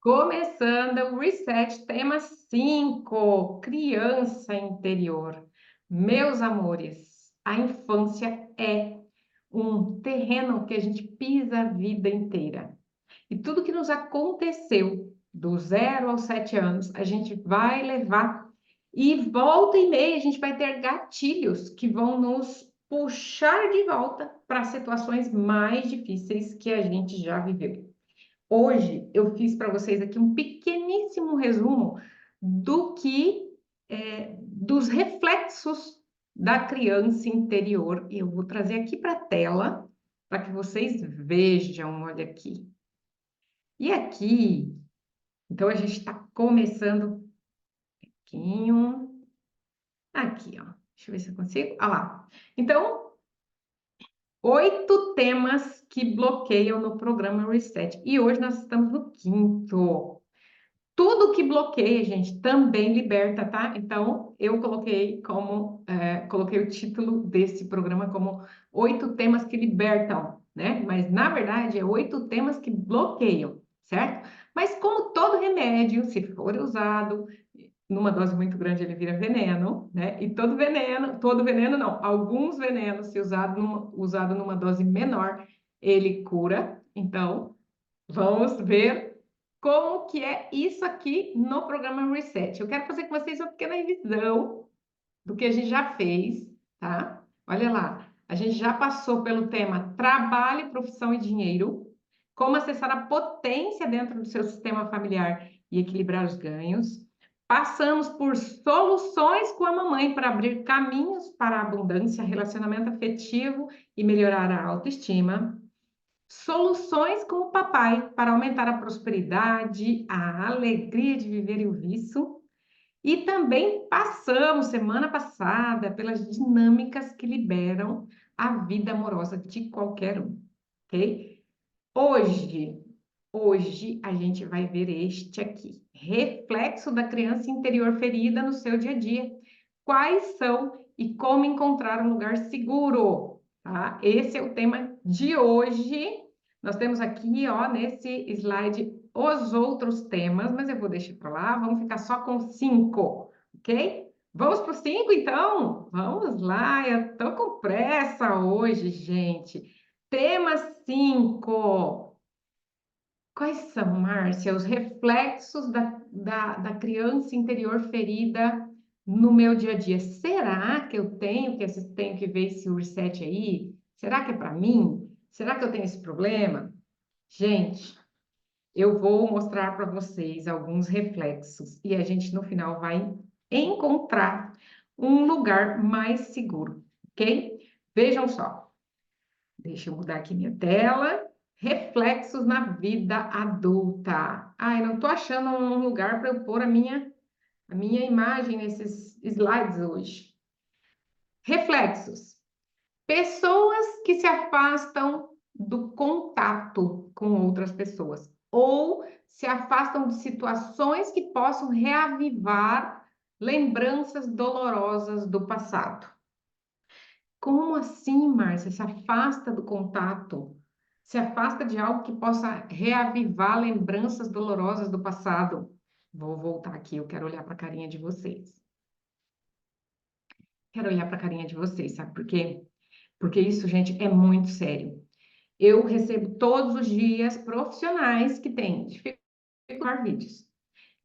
Começando o Reset, tema 5, criança interior. Meus amores, a infância é um terreno que a gente pisa a vida inteira. E tudo que nos aconteceu do 0 aos 7 anos, a gente vai levar e volta e meia a gente vai ter gatilhos que vão nos puxar de volta para situações mais difíceis que a gente já viveu. Hoje eu fiz para vocês aqui um pequeníssimo resumo dos reflexos da criança interior. E eu vou trazer aqui para a tela para que vocês vejam, olha aqui. E aqui, então a gente está começando um pouquinho. Aqui, ó. Deixa eu ver se eu consigo. Ah lá. Então, 8 temas que bloqueiam no programa Reset. E hoje nós estamos no quinto. Tudo que bloqueia, gente, também liberta, tá? Então, eu coloquei o título desse programa como 8 temas que libertam, né? Mas, na verdade, é 8 temas que bloqueiam, certo? Mas, como todo remédio, se for usado numa dose muito grande, ele vira veneno, né? E todo veneno não, alguns venenos, se usado numa dose menor, ele cura. Então, vamos ver como que é isso aqui no programa Reset. Eu quero fazer com vocês uma pequena revisão do que a gente já fez, tá? Olha lá, a gente já passou pelo tema trabalho, profissão e dinheiro, como acessar a potência dentro do seu sistema familiar e equilibrar os ganhos. Passamos por soluções com a mamãe para abrir caminhos para a abundância, relacionamento afetivo e melhorar a autoestima. Soluções com o papai para aumentar a prosperidade, a alegria de viver e o vício. E também passamos semana passada pelas dinâmicas que liberam a vida amorosa de qualquer um, ok? Hoje, hoje a gente vai ver este aqui, reflexo da criança interior ferida no seu dia a dia. Quais são e como encontrar um lugar seguro, tá? Esse é o tema de hoje. Nós temos aqui, ó, nesse slide os outros temas, mas eu vou deixar para lá, vamos ficar só com 5, ok? Vamos para os 5, então? Vamos lá, eu tô com pressa hoje, gente. Tema 5. Quais são, Márcia, os reflexos da criança interior ferida no meu dia a dia? Será que eu tenho que ver esse reset aí? Será que é para mim? Será que eu tenho esse problema? Gente, eu vou mostrar para vocês alguns reflexos e a gente no final vai encontrar um lugar mais seguro, ok? Vejam só. Deixa eu mudar aqui minha tela. Reflexos na vida adulta. Ai, não estou achando um lugar para eu pôr a minha imagem nesses slides hoje. Reflexos. Pessoas que se afastam do contato com outras pessoas ou se afastam de situações que possam reavivar lembranças dolorosas do passado. Como assim, Márcia? Se afasta do contato, se afasta de algo que possa reavivar lembranças dolorosas do passado. Vou voltar aqui, eu quero olhar para a carinha de vocês. Quero olhar para a carinha de vocês, sabe por quê? Porque isso, gente, é muito sério. Eu recebo todos os dias profissionais que têm dificuldade em gravar vídeos,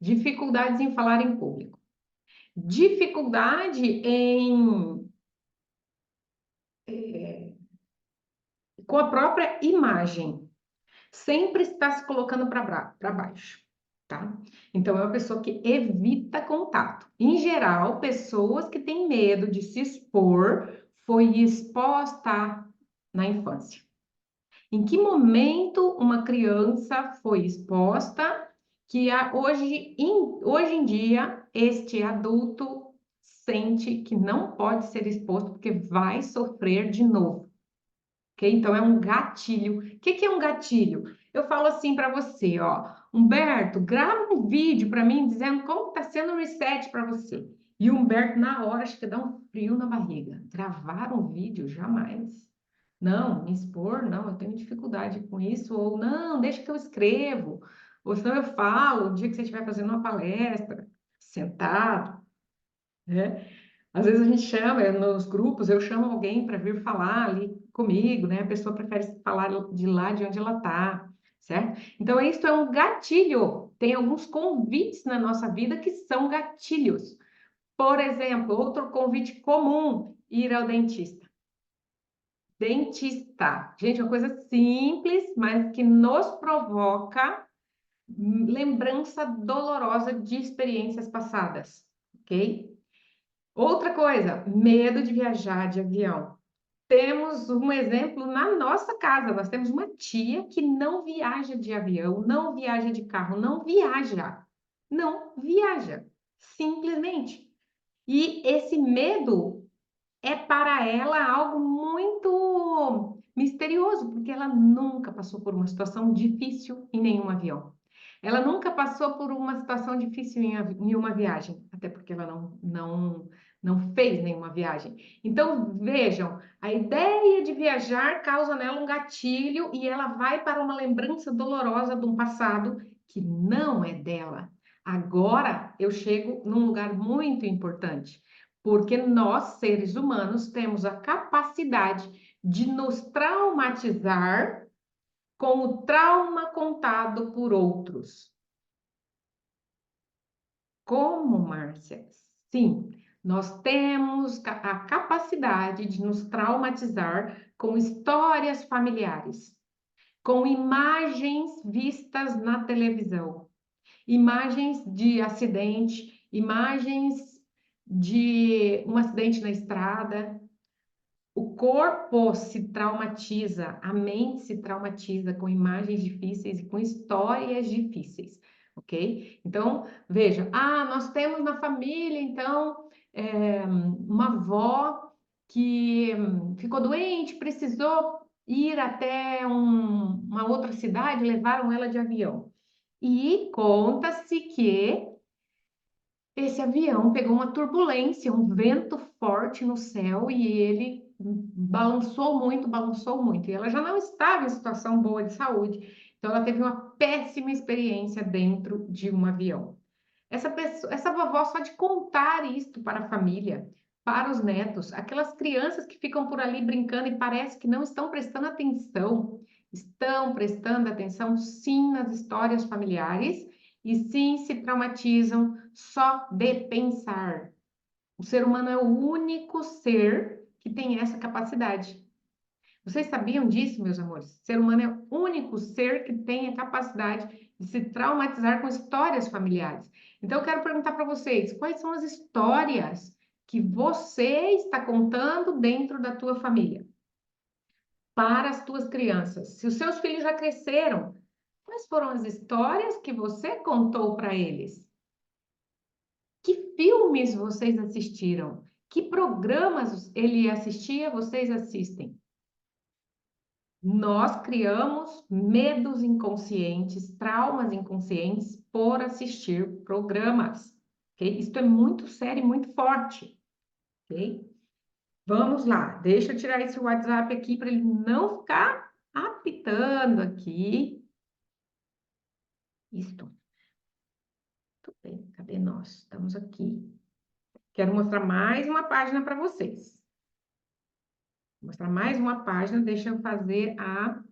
dificuldades em falar em público, dificuldade com a própria imagem. Sempre está se colocando para baixo, tá? Então, é uma pessoa que evita contato. Em geral, pessoas que têm medo de se expor foi exposta na infância. Em que momento uma criança foi exposta que hoje em dia este adulto sente que não pode ser exposto porque vai sofrer de novo? Ok? Então, é um gatilho. O que que é um gatilho? Eu falo assim para você, ó, Humberto, grava um vídeo para mim dizendo como está sendo o reset para você. E o Humberto, na hora, acho que dá um frio na barriga. Gravar um vídeo? Jamais. Não, me expor, não, eu tenho dificuldade com isso. Ou não, deixa que eu escrevo. Ou senão eu falo, o dia que você estiver fazendo uma palestra, sentado, né? Às vezes a gente chama, nos grupos, eu chamo alguém para vir falar ali comigo, né? A pessoa prefere falar de lá de onde ela está, certo? Então, isso é um gatilho. Tem alguns convites na nossa vida que são gatilhos. Por exemplo, outro convite comum, ir ao dentista. Dentista. Gente, é uma coisa simples, mas que nos provoca lembrança dolorosa de experiências passadas, ok? Outra coisa, medo de viajar de avião. Temos um exemplo na nossa casa. Nós temos uma tia que não viaja de avião, não viaja de carro, não viaja. Não viaja. Simplesmente. E esse medo é para ela algo muito misterioso, porque ela nunca passou por uma situação difícil em nenhum avião. Ela nunca passou por uma situação difícil em uma viagem, até porque ela não fez nenhuma viagem. Então, vejam, a ideia de viajar causa nela um gatilho e ela vai para uma lembrança dolorosa de um passado que não é dela. Agora eu chego num lugar muito importante, porque nós, seres humanos, temos a capacidade de nos traumatizar com o trauma contado por outros. Como, Márcia? Sim, nós temos a capacidade de nos traumatizar com histórias familiares, com imagens vistas na televisão, imagens de acidente, imagens de um acidente na estrada. O corpo se traumatiza, a mente se traumatiza com imagens difíceis e com histórias difíceis, ok? Então, veja, nós temos na família, então, uma avó que ficou doente, precisou ir até uma outra cidade, levaram ela de avião. E conta-se que esse avião pegou uma turbulência, um vento forte no céu e ele balançou muito. E ela já não estava em situação boa de saúde, então ela teve uma péssima experiência dentro de um avião. Essa vovó, só de contar isto para a família, para os netos, aquelas crianças que ficam por ali brincando e parece que não estão prestando atenção sim nas histórias familiares e sim se traumatizam só de pensar. O ser humano é o único ser que tem essa capacidade. Vocês sabiam disso, meus amores? O ser humano é o único ser que tem a capacidade de se traumatizar com histórias familiares. Então, eu quero perguntar para vocês, quais são as histórias que você está contando dentro da tua família? Para as tuas crianças. Se os seus filhos já cresceram, quais foram as histórias que você contou para eles? Que filmes vocês assistiram? Que programas ele assistia, vocês assistem? Nós criamos medos inconscientes, traumas inconscientes por assistir programas, ok? Isso é muito sério e muito forte, ok? Vamos lá, deixa eu tirar esse WhatsApp aqui para ele não ficar apitando aqui. Isto. Tudo bem, cadê nós? Estamos aqui. Quero mostrar mais uma página para vocês. Vou mostrar mais uma página, deixa eu fazer a...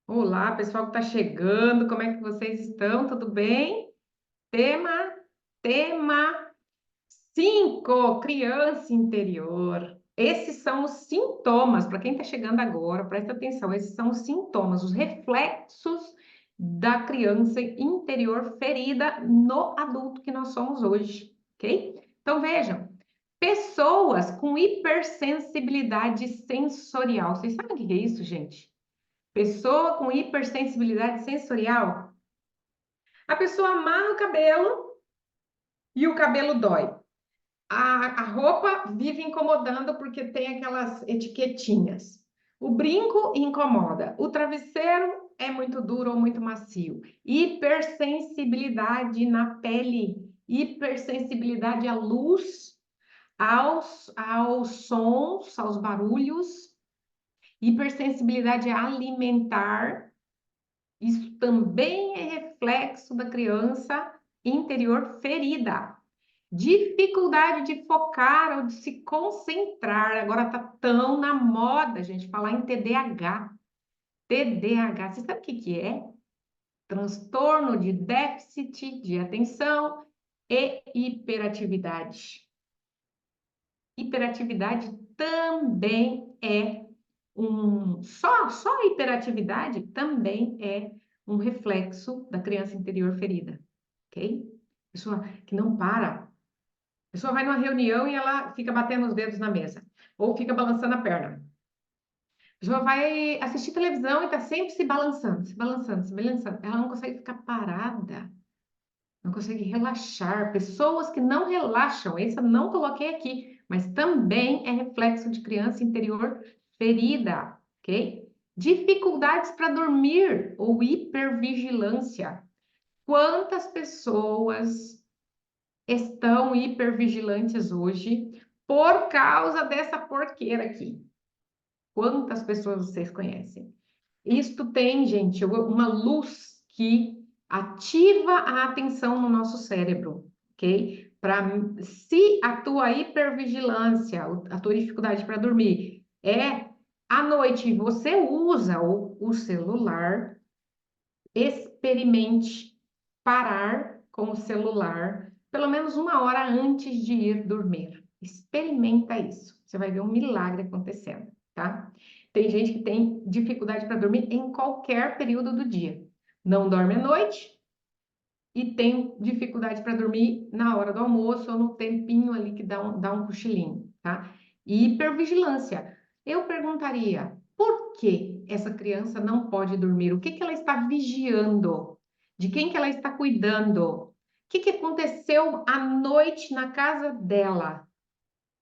Olá, pessoal que está chegando, como é que vocês estão? Tudo bem? Tema, tema 5, criança interior. Esses são os sintomas, para quem está chegando agora, presta atenção, esses são os sintomas, os reflexos da criança interior ferida no adulto que nós somos hoje, ok? Então vejam, pessoas com hipersensibilidade sensorial. Vocês sabem o que é isso, gente? Pessoa com hipersensibilidade sensorial. A pessoa amarra o cabelo e o cabelo dói. A roupa vive incomodando porque tem aquelas etiquetinhas. O brinco incomoda. O travesseiro é muito duro ou muito macio. Hipersensibilidade na pele. Hipersensibilidade à luz, aos sons, aos barulhos. Hipersensibilidade alimentar, isso também é reflexo da criança interior ferida. Dificuldade de focar ou de se concentrar. Agora está tão na moda, gente, falar em TDAH. TDAH, você sabe o que que é? Transtorno de déficit de atenção e hiperatividade. Hiperatividade também é só a hiperatividade também é um reflexo da criança interior ferida, ok? Pessoa que não para. A pessoa vai numa reunião e ela fica batendo os dedos na mesa, ou fica balançando a perna. A pessoa vai assistir televisão e está sempre se balançando, se balançando, se balançando. Ela não consegue ficar parada, não consegue relaxar. Pessoas que não relaxam, esse eu não coloquei aqui, mas também é reflexo de criança interior ferida, ok? Dificuldades para dormir ou hipervigilância. Quantas pessoas estão hipervigilantes hoje por causa dessa porqueira aqui? Quantas pessoas vocês conhecem? Isto tem, gente, uma luz que ativa a atenção no nosso cérebro, ok? Se a tua hipervigilância, a tua dificuldade para dormir é à noite você usa o celular, experimente parar com o celular pelo menos 1 hora antes de ir dormir. Experimenta isso. Você vai ver um milagre acontecendo, tá? Tem gente que tem dificuldade para dormir em qualquer período do dia. Não dorme à noite e tem dificuldade para dormir na hora do almoço ou no tempinho ali que dá um cochilinho, tá? E hipervigilância. Eu perguntaria, por que essa criança não pode dormir? O que que ela está vigiando? De quem que ela está cuidando? O que que aconteceu à noite na casa dela?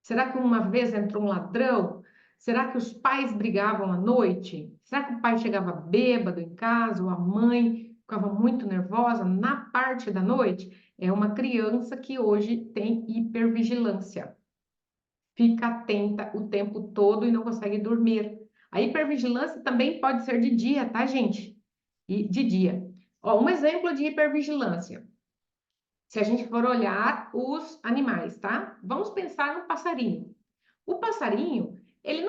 Será que uma vez entrou um ladrão? Será que os pais brigavam à noite? Será que o pai chegava bêbado em casa ou a mãe ficava muito nervosa na parte da noite? É uma criança que hoje tem hipervigilância. Fica atenta o tempo todo e não consegue dormir. A hipervigilância também pode ser de dia, tá, gente? E de dia. Ó, um exemplo de hipervigilância. Se a gente for olhar os animais, tá? Vamos pensar no passarinho. O passarinho, ele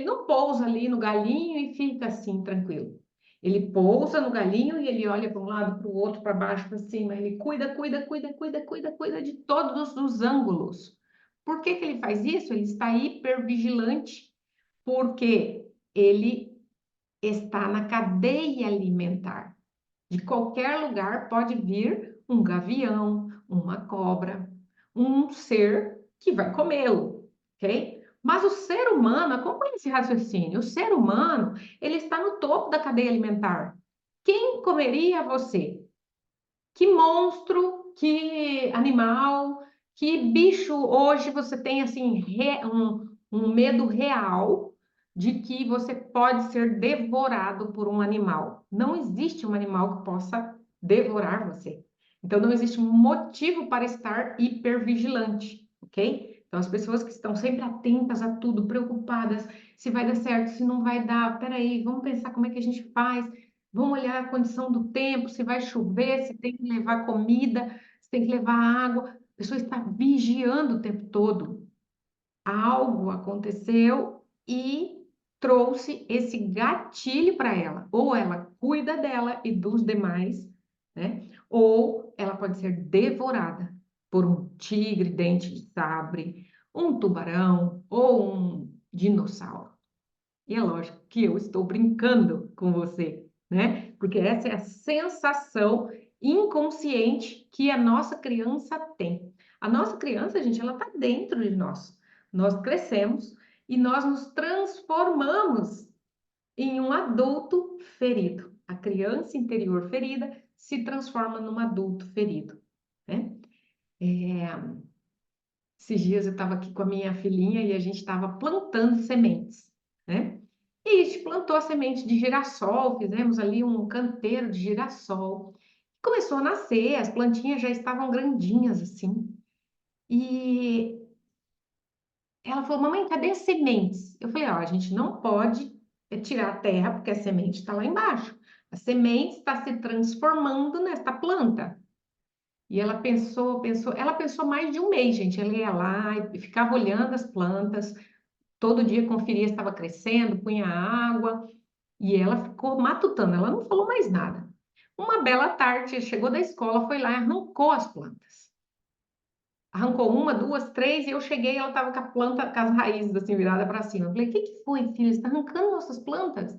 não pousa ali no galinho e fica assim tranquilo. Ele pousa no galinho e ele olha para um lado, para o outro, para baixo, para cima. Ele cuida de todos os ângulos. Por que que ele faz isso? Ele está hipervigilante, porque ele está na cadeia alimentar. De qualquer lugar pode vir um gavião, uma cobra, um ser que vai comê-lo, ok? Mas o ser humano, acompanha esse raciocínio, o ser humano, ele está no topo da cadeia alimentar. Quem comeria você? Que monstro, que animal, que bicho hoje você tem assim um medo real de que você pode ser devorado por um animal? Não existe um animal que possa devorar você. Então não existe um motivo para estar hipervigilante, ok? Então as pessoas que estão sempre atentas a tudo, preocupadas se vai dar certo, se não vai dar, peraí, vamos pensar como é que a gente faz. Vamos olhar a condição do tempo, se vai chover, se tem que levar comida, se tem que levar água. A pessoa está vigiando o tempo todo. Algo aconteceu e trouxe esse gatilho para ela. Ou ela cuida dela e dos demais, né? Ou ela pode ser devorada por um tigre, dente de sabre, um tubarão ou um dinossauro. E é lógico que eu estou brincando com você, né? Porque essa é a sensação inconsciente que a nossa criança tem. A nossa criança, gente, ela está dentro de nós. Nós crescemos e nós nos transformamos em um adulto ferido. A criança interior ferida se transforma num adulto ferido, né? Esses dias eu estava aqui com a minha filhinha e a gente estava plantando sementes, né? E a gente plantou a semente de girassol, fizemos ali um canteiro de girassol. Começou a nascer, as plantinhas já estavam grandinhas assim. E ela falou, mamãe, cadê as sementes? Eu falei, ó, a gente não pode é tirar a terra, porque a semente está lá embaixo. A semente está se transformando nesta planta. E ela ela pensou mais de um mês, gente. Ela ia lá e ficava olhando as plantas, todo dia conferia se estava crescendo, punha água, e ela ficou matutando, ela não falou mais nada. Uma bela tarde, chegou da escola, foi lá e arrancou as plantas. Arrancou uma, duas, três, e eu cheguei, ela estava com a planta, com as raízes assim, virada para cima. Eu falei, o que que foi, filha? Você está arrancando nossas plantas?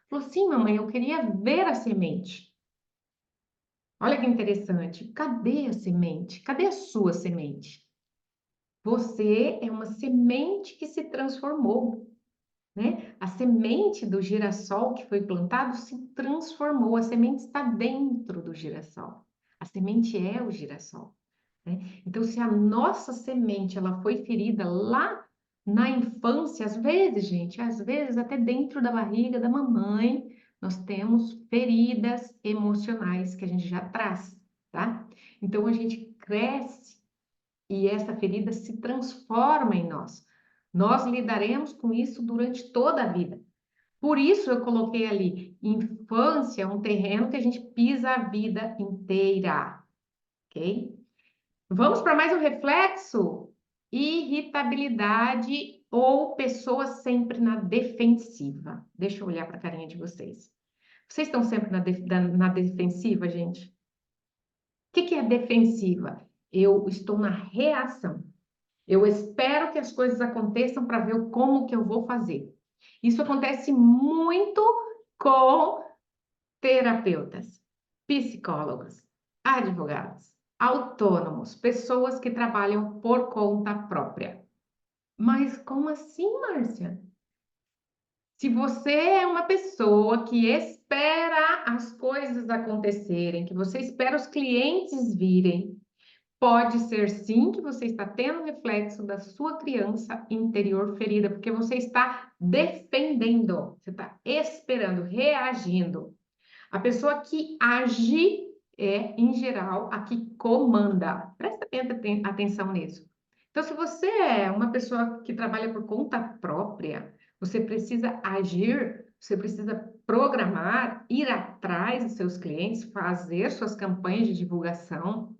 Falou, sim, mamãe, eu queria ver a semente. Olha que interessante. Cadê a semente? Cadê a sua semente? Você é uma semente que se transformou, né? A semente do girassol que foi plantado se transformou. A semente está dentro do girassol. A semente é o girassol, né? Então, se a nossa semente ela foi ferida lá na infância, às vezes, gente, às vezes até dentro da barriga da mamãe, nós temos feridas emocionais que a gente já traz, tá? Então, a gente cresce e essa ferida se transforma em nós. Nós lidaremos com isso durante toda a vida. Por isso eu coloquei ali, infância é um terreno que a gente pisa a vida inteira, ok? Vamos para mais um reflexo? Irritabilidade ou pessoa sempre na defensiva. Deixa eu olhar para a carinha de vocês. Vocês estão sempre na defensiva, gente? O que é defensiva? Eu estou na reação. Eu espero que as coisas aconteçam para ver como que eu vou fazer. Isso acontece muito com terapeutas, psicólogos, advogados, autônomos, pessoas que trabalham por conta própria. Mas como assim, Márcia? Se você é uma pessoa que espera as coisas acontecerem, que você espera os clientes virem, pode ser sim que você está tendo reflexo da sua criança interior ferida, porque você está defendendo, você está esperando, reagindo. A pessoa que age é, em geral, a que comanda. Presta bem atenção nisso. Então, se você é uma pessoa que trabalha por conta própria, você precisa agir, você precisa programar, ir atrás dos seus clientes, fazer suas campanhas de divulgação.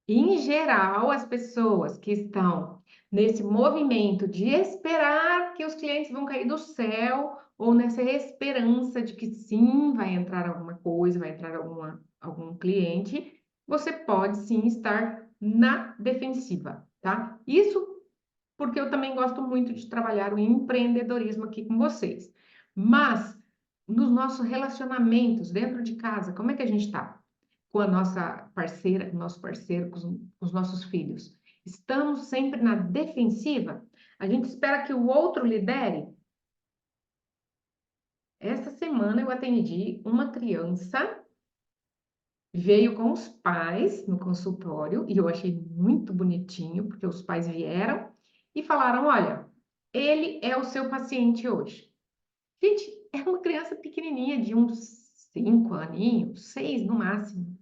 Em geral, as pessoas que estão nesse movimento de esperar que os clientes vão cair do céu, ou nessa esperança de que sim, vai entrar alguma coisa, vai entrar algum cliente, você pode sim estar na defensiva, tá? Isso porque eu também gosto muito de trabalhar o empreendedorismo aqui com vocês. Mas nos nossos relacionamentos dentro de casa, como é que a gente está? Com a nossa parceira, nosso parceiro, com os nossos filhos. Estamos sempre na defensiva? A gente espera que o outro lidere? Essa semana eu atendi uma criança, veio com os pais no consultório, e eu achei muito bonitinho, porque os pais vieram e falaram: olha, ele é o seu paciente hoje. Gente, é uma criança pequenininha, de uns 5 aninhos, 6 no máximo.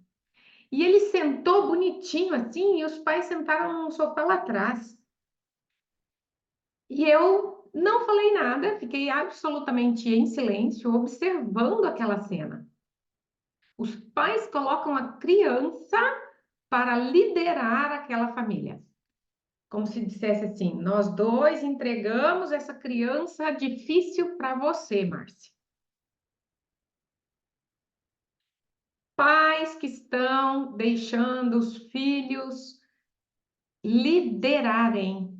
E ele sentou bonitinho assim, e os pais sentaram no sofá lá atrás. E eu não falei nada, fiquei absolutamente em silêncio, observando aquela cena. Os pais colocam a criança para liderar aquela família. Como se dissesse assim: nós dois entregamos essa criança difícil para você, Márcia. Pais que estão deixando os filhos liderarem.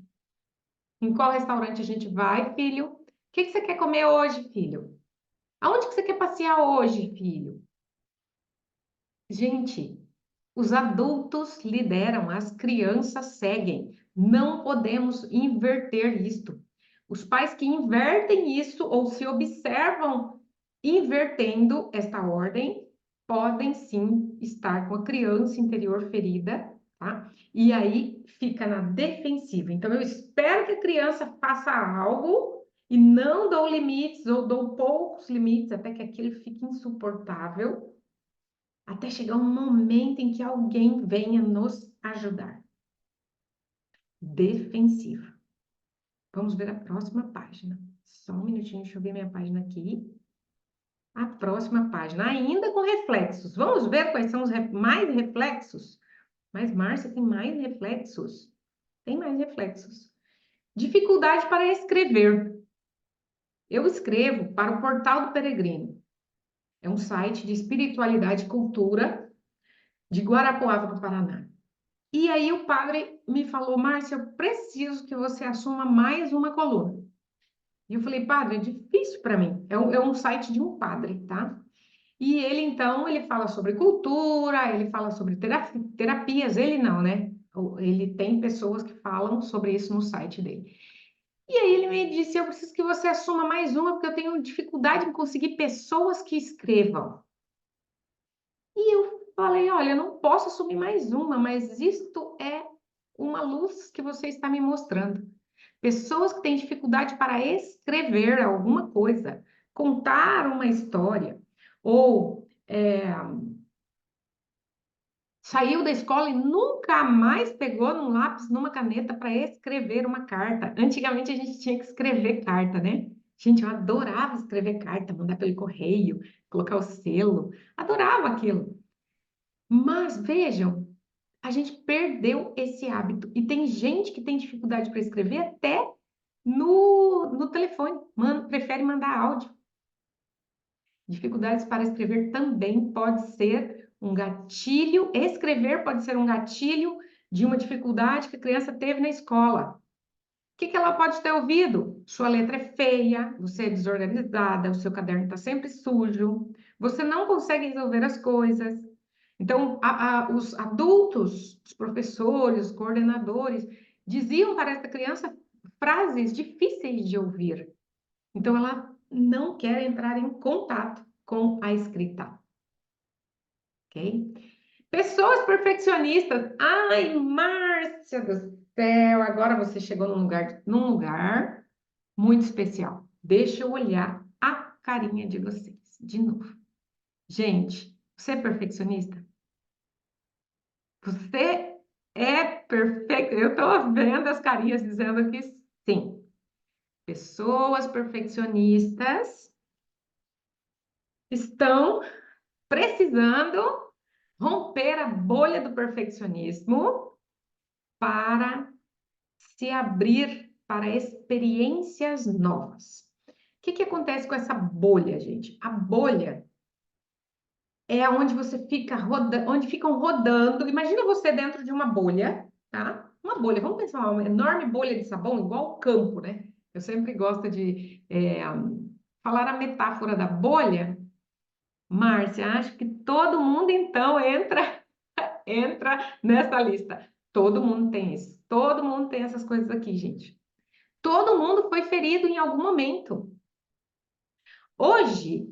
Em qual restaurante a gente vai, filho? O que você quer comer hoje, filho? Aonde que você quer passear hoje, filho? Gente, os adultos lideram, as crianças seguem. Não podemos inverter isto. Os pais que invertem isso ou se observam invertendo esta ordem podem sim estar com a criança interior ferida, tá? E aí fica na defensiva. Então eu espero que a criança faça algo e não dou limites ou dou poucos limites até que aquilo fique insuportável, até chegar um momento em que alguém venha nos ajudar. Defensiva. Vamos ver a próxima página. Só um minutinho, deixa eu ver minha página aqui. A próxima página, ainda com reflexos. Vamos ver quais são os mais reflexos? Mas, Márcia, tem mais reflexos? Tem mais reflexos. Dificuldade para escrever. Eu escrevo para o Portal do Peregrino. É um site de espiritualidade e cultura de Guarapuava, no Paraná. E aí o padre me falou, Márcia, eu preciso que você assuma mais uma coluna. E eu falei, padre, é difícil para mim. É um site de um padre, tá? E ele, então, ele fala sobre cultura, ele fala sobre terapias, ele não, né? Ele tem pessoas que falam sobre isso no site dele. E aí ele me disse, eu preciso que você assuma mais uma, porque eu tenho dificuldade em conseguir pessoas que escrevam. E eu falei, olha, eu não posso assumir mais uma, mas isto é uma luz que você está me mostrando. Pessoas que têm dificuldade para escrever alguma coisa, contar uma história, ou saiu da escola e nunca mais pegou num lápis, numa caneta para escrever uma carta. Antigamente a gente tinha que escrever carta, né? Gente, eu adorava escrever carta, mandar pelo correio, colocar o selo, adorava aquilo. Mas vejam, a gente perdeu esse hábito e tem gente que tem dificuldade para escrever até no telefone, prefere mandar áudio. Dificuldades para escrever também pode ser um gatilho, escrever pode ser um gatilho de uma dificuldade que a criança teve na escola. O que ela pode ter ouvido? Sua letra é feia, você é desorganizada, o seu caderno está sempre sujo, você não consegue resolver as coisas. Então, os adultos, os professores, os coordenadores, diziam para essa criança frases difíceis de ouvir. Então, ela não quer entrar em contato com a escrita, ok? Pessoas perfeccionistas. Ai, Márcia do céu, agora você chegou num lugar muito especial. Deixa eu olhar a carinha de vocês de novo. Gente, você é perfeccionista? Você é perfeito? Eu estou vendo as carinhas dizendo que sim. Pessoas perfeccionistas estão precisando romper a bolha do perfeccionismo para se abrir para experiências novas. O que acontece com essa bolha, gente? A bolha é onde você fica rodando, onde ficam rodando. Imagina você dentro de uma bolha, tá? Uma bolha, vamos pensar uma enorme bolha de sabão, igual o campo, né? Eu sempre gosto de falar a metáfora da bolha. Márcia, acho que todo mundo então entra nessa lista. Todo mundo tem isso. Todo mundo tem essas coisas aqui, gente. Todo mundo foi ferido em algum momento. Hoje,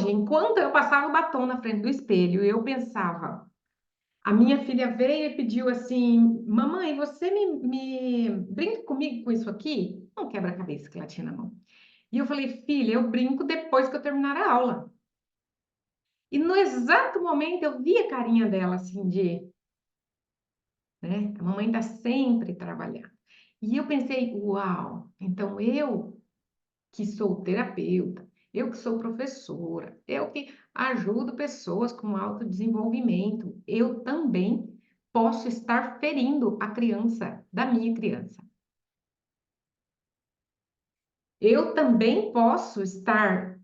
enquanto eu passava o batom na frente do espelho, eu pensava, a minha filha veio e pediu assim, mamãe, você me brinca comigo com isso aqui? Um quebra-cabeça que ela tinha na mão. E eu falei, filha, eu brinco depois que eu terminar a aula. E no exato momento eu vi a carinha dela assim de, né? A mamãe está sempre trabalhando. E eu pensei, uau, então eu que sou terapeuta, eu que sou professora, eu que ajudo pessoas com autodesenvolvimento, eu também posso estar ferindo a criança da minha criança. Eu também posso estar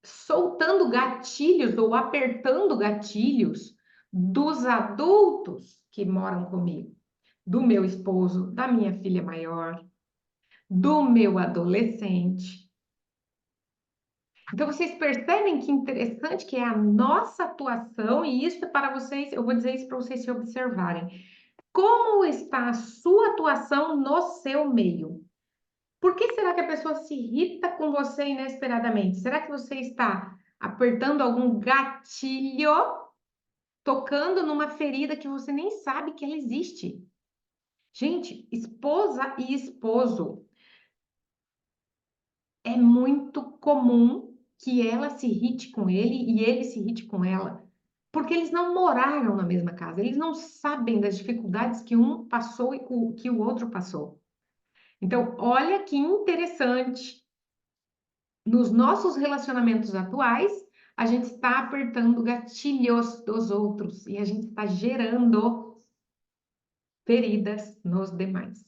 soltando gatilhos ou apertando gatilhos dos adultos que moram comigo, do meu esposo, da minha filha maior, do meu adolescente. Então, vocês percebem que interessante que é a nossa atuação, e isso é para vocês, eu vou dizer isso para vocês se observarem. Como está a sua atuação no seu meio? Por que será que a pessoa se irrita com você inesperadamente? Será que você está apertando algum gatilho, tocando numa ferida que você nem sabe que ela existe? Gente, esposa e esposo, é muito comum que ela se irrite com ele e ele se irrite com ela, porque eles não moraram na mesma casa, eles não sabem das dificuldades que um passou e que o outro passou. Então, olha que interessante. nos nossos relacionamentos atuais, a gente está apertando gatilhos dos outros e a gente está gerando feridas nos demais.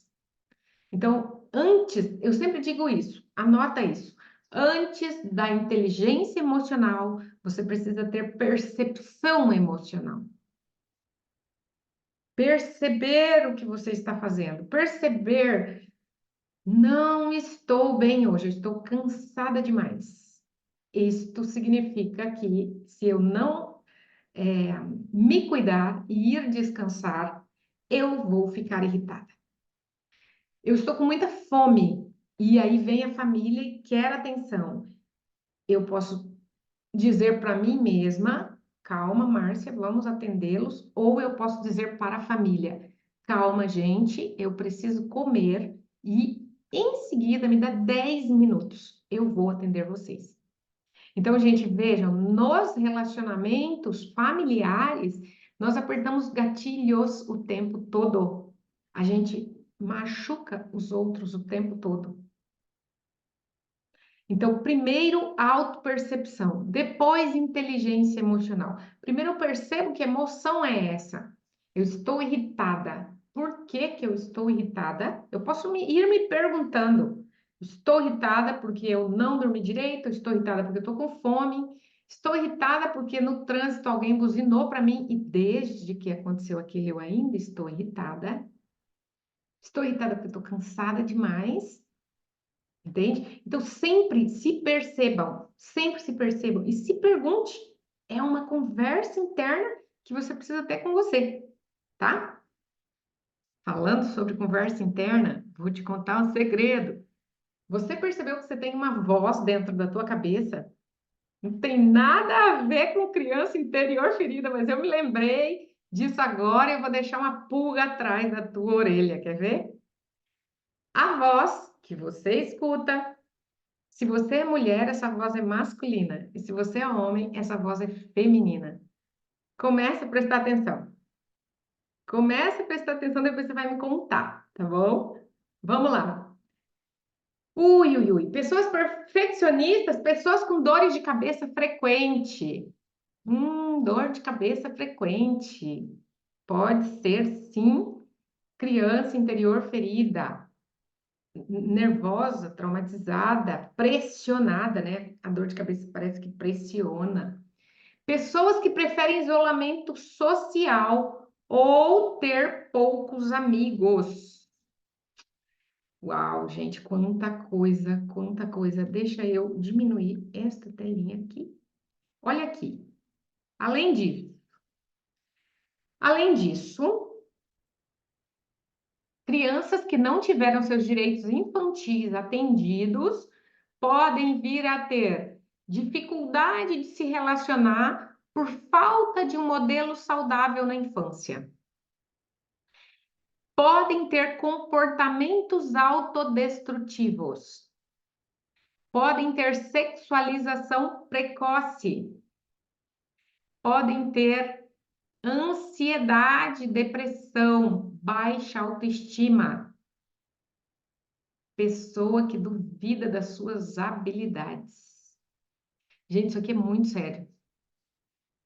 Então, antes, eu sempre digo isso, anota isso. Antes da inteligência emocional, você precisa ter percepção emocional. Perceber o que você está fazendo, perceber, não estou bem hoje, eu estou cansada demais. Isto significa que se eu não me cuidar e ir descansar, eu vou ficar irritada. Eu estou com muita fome e aí vem a família e quer atenção. Eu posso dizer para mim mesma, calma, Márcia, vamos atendê-los, ou eu posso dizer para a família, calma, gente, eu preciso comer e em seguida me dá 10 minutos, eu vou atender vocês. Então, gente, vejam, nos relacionamentos familiares, nós apertamos gatilhos o tempo todo. A gente machuca os outros o tempo todo. Então, primeiro, autopercepção, depois, inteligência emocional. Primeiro, eu percebo que emoção é essa. Eu estou irritada. Por que que eu estou irritada? Eu posso ir me perguntando. Estou irritada porque eu não dormi direito, estou irritada porque eu estou com fome, estou irritada porque no trânsito alguém buzinou para mim e desde que aconteceu aquilo eu ainda estou irritada. Estou irritada porque estou cansada demais. Entende? Então, sempre se percebam e se pergunte. É uma conversa interna que você precisa ter com você, tá? Falando sobre conversa interna, vou te contar um segredo. Você percebeu que você tem uma voz dentro da tua cabeça? Não tem nada a ver com criança interior ferida, mas eu me lembrei disso agora e eu vou deixar uma pulga atrás da tua orelha, quer ver? A voz que você escuta. Se você é mulher, essa voz é masculina. E se você é homem, essa voz é feminina. Comece a prestar atenção. Comece a prestar atenção, depois você vai me contar, tá bom? Vamos lá. Ui, ui, ui. Pessoas perfeccionistas, pessoas com dores de cabeça frequente. Dor de cabeça frequente. Pode ser, sim, criança interior ferida, nervosa, traumatizada, pressionada, né? A dor de cabeça parece que pressiona. Pessoas que preferem isolamento social ou ter poucos amigos. Uau, gente, quanta coisa, quanta coisa. Deixa eu diminuir esta telinha aqui. Olha aqui. Além disso, além disso, crianças que não tiveram seus direitos infantis atendidos podem vir a ter dificuldade de se relacionar por falta de um modelo saudável na infância. Podem ter comportamentos autodestrutivos. Podem ter sexualização precoce. Podem ter ansiedade, depressão, baixa autoestima. Pessoa que duvida das suas habilidades. Gente, isso aqui é muito sério.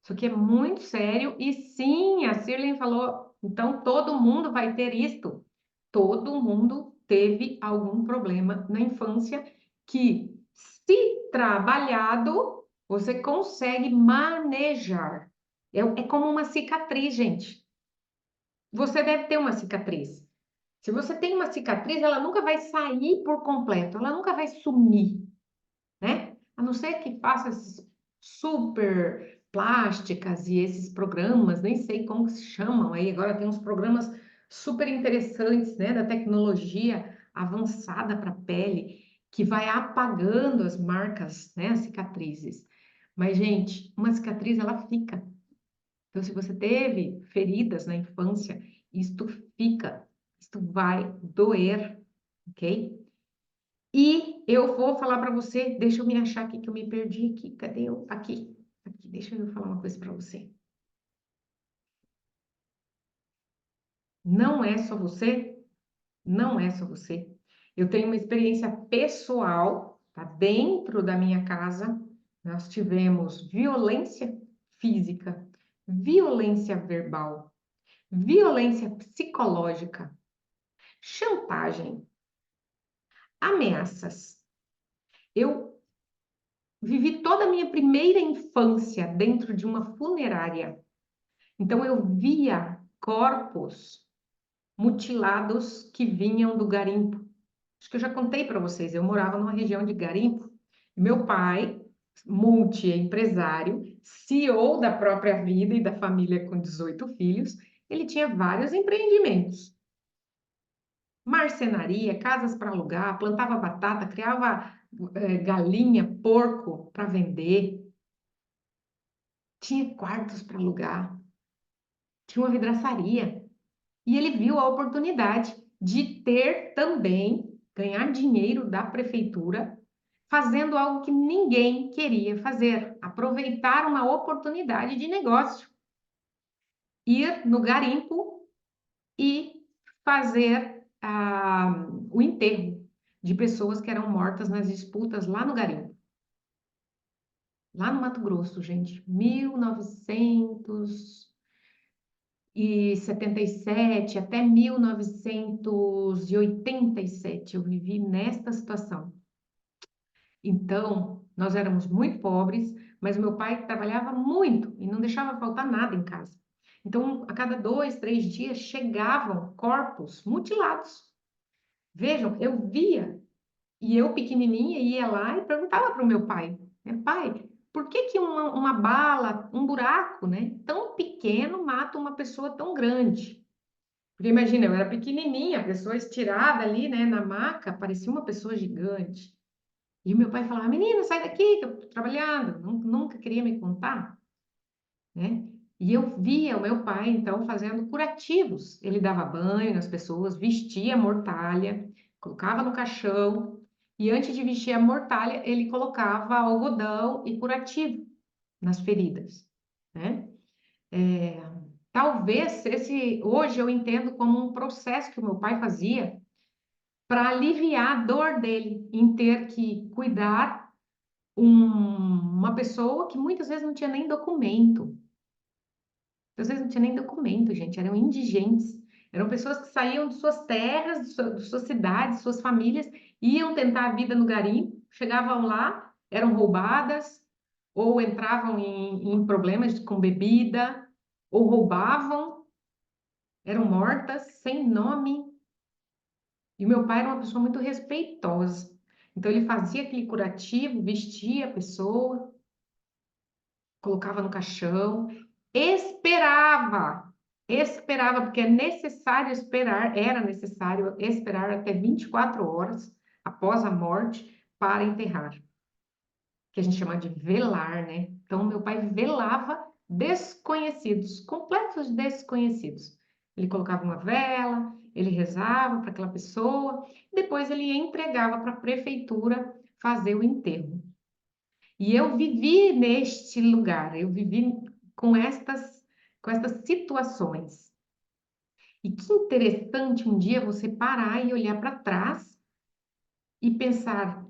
Isso aqui é muito sério e sim, a Shirley falou, então todo mundo vai ter isto. Todo mundo teve algum problema na infância que, se trabalhado, você consegue manejar. É como uma cicatriz, gente. Você deve ter uma cicatriz. Se você tem uma cicatriz, ela nunca vai sair por completo, ela nunca vai sumir, né? A não ser que faça esses super plásticas e esses programas, nem sei como que se chamam aí, agora tem uns programas super interessantes, né, da tecnologia avançada para a pele, que vai apagando as marcas, né, as cicatrizes. Mas, gente, uma cicatriz, ela fica. Então, se você teve feridas na infância, isto fica, isto vai doer, ok? E eu vou falar para você, deixa eu me achar aqui que eu me perdi aqui. Cadê eu? Aqui. Aqui, deixa eu falar uma coisa para você. Não é só você, não é só você. Eu tenho uma experiência pessoal, tá? Dentro da minha casa, nós tivemos violência física, violência verbal, violência psicológica, chantagem, ameaças. Eu vivi toda a minha primeira infância dentro de uma funerária. Então eu via corpos mutilados que vinham do garimpo. Acho que eu já contei para vocês, eu morava numa região de garimpo. Meu pai, multi-empresário, CEO da própria vida e da família com 18 filhos, ele tinha vários empreendimentos. Marcenaria, casas para alugar, plantava batata, criava galinha, porco para vender, tinha quartos para alugar, tinha uma vidraçaria. E ele viu a oportunidade de ter também, ganhar dinheiro da prefeitura, fazendo algo que ninguém queria fazer, aproveitar uma oportunidade de negócio, ir no garimpo e fazer o enterro de pessoas que eram mortas nas disputas lá no garimpo. Lá no Mato Grosso, gente, 1977 até 1987 eu vivi nesta situação. Então, nós éramos muito pobres, mas o meu pai trabalhava muito e não deixava faltar nada em casa. Então, a cada 2, 3 dias chegavam corpos mutilados. Vejam, eu via e eu pequenininha ia lá e perguntava para o meu pai, né, pai, por que que uma bala, um buraco, né, tão pequeno mata uma pessoa tão grande? Porque imagina, eu era pequenininha, a pessoa estirada ali, né, na maca, parecia uma pessoa gigante. E o meu pai falava, menina, sai daqui, que eu tô trabalhando. Nunca queria me contar, né? E eu via o meu pai, então, fazendo curativos. Ele dava banho nas pessoas, vestia a mortalha, colocava no caixão, e antes de vestir a mortalha, ele colocava algodão e curativo nas feridas, né? É, talvez esse, hoje eu entendo como um processo que o meu pai fazia para aliviar a dor dele em ter que cuidar uma pessoa que muitas vezes não tinha nem documento. Às vezes não tinha nem documento, gente, eram indigentes. Eram pessoas que saíam de suas terras, de suas cidades, de suas famílias, iam tentar a vida no garimpo, chegavam lá, eram roubadas, ou entravam em problemas com bebida, ou roubavam, eram mortas, sem nome. E meu pai era uma pessoa muito respeitosa. Então ele fazia aquele curativo, vestia a pessoa, colocava no caixão, esperava, esperava, porque é necessário esperar, era necessário esperar até 24 horas após a morte para enterrar, que a gente chama de velar, né? Então, meu pai velava desconhecidos, completos desconhecidos. Ele colocava uma vela, ele rezava para aquela pessoa, depois ele entregava para a prefeitura fazer o enterro. E eu vivi neste lugar, eu vivi com estas situações. E que interessante um dia você parar e olhar para trás e pensar: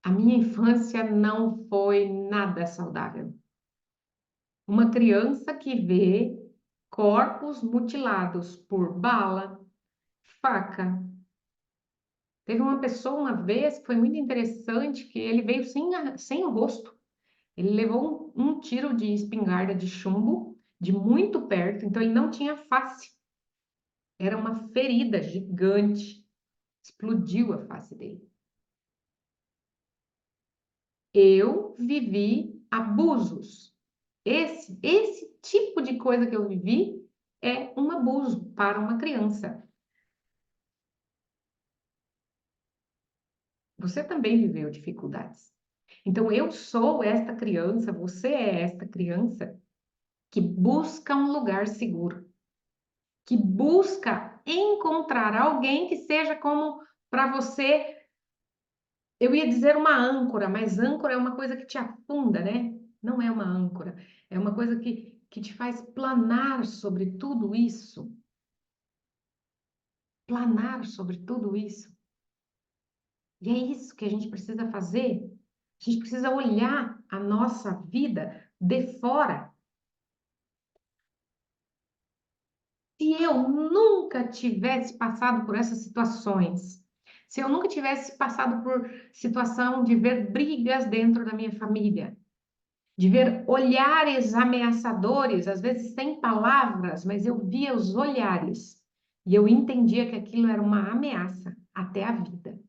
a minha infância não foi nada saudável. Uma criança que vê corpos mutilados por bala, faca. Teve uma pessoa uma vez que foi muito interessante, que ele veio sem o rosto. Ele levou um tiro de espingarda de chumbo de muito perto, então ele não tinha face. Era uma ferida gigante. Explodiu a face dele. Eu vivi abusos. Esse tipo de coisa que eu vivi é um abuso para uma criança. Você também viveu dificuldades. Então, eu sou esta criança, você é esta criança que busca um lugar seguro, que busca encontrar alguém que seja como para você, eu ia dizer uma âncora, mas âncora é uma coisa que te afunda, né? Não é uma âncora, é uma coisa que te faz planar sobre tudo isso. Planar sobre tudo isso. E é isso que a gente precisa fazer. A gente precisa olhar a nossa vida de fora. Se eu nunca tivesse passado por essas situações, se eu nunca tivesse passado por situação de ver brigas dentro da minha família, de ver olhares ameaçadores, às vezes sem palavras, mas eu via os olhares e eu entendia que aquilo era uma ameaça até a vida.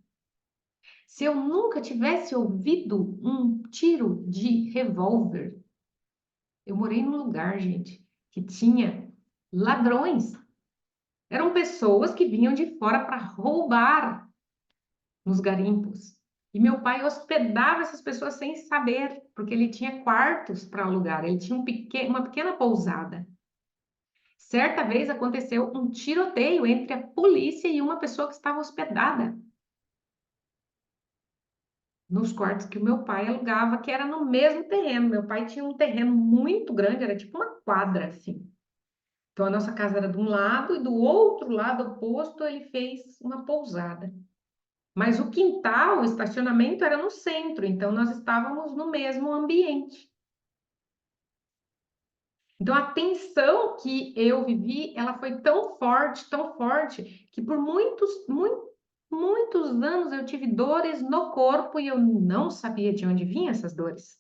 Se eu nunca tivesse ouvido um tiro de revólver, eu morei num lugar, gente, que tinha ladrões. Eram pessoas que vinham de fora para roubar nos garimpos. E meu pai hospedava essas pessoas sem saber, porque ele tinha quartos para alugar, ele tinha uma pequena pousada. Certa vez aconteceu um tiroteio entre a polícia e uma pessoa que estava hospedada nos quartos que o meu pai alugava, que era no mesmo terreno. Meu pai tinha um terreno muito grande, era tipo uma quadra assim. Então a nossa casa era de um lado e do outro lado oposto ele fez uma pousada. Mas o quintal, o estacionamento era no centro, então nós estávamos no mesmo ambiente. Então a tensão que eu vivi, ela foi tão forte, que por muitos anos eu tive dores no corpo e eu não sabia de onde vinham essas dores.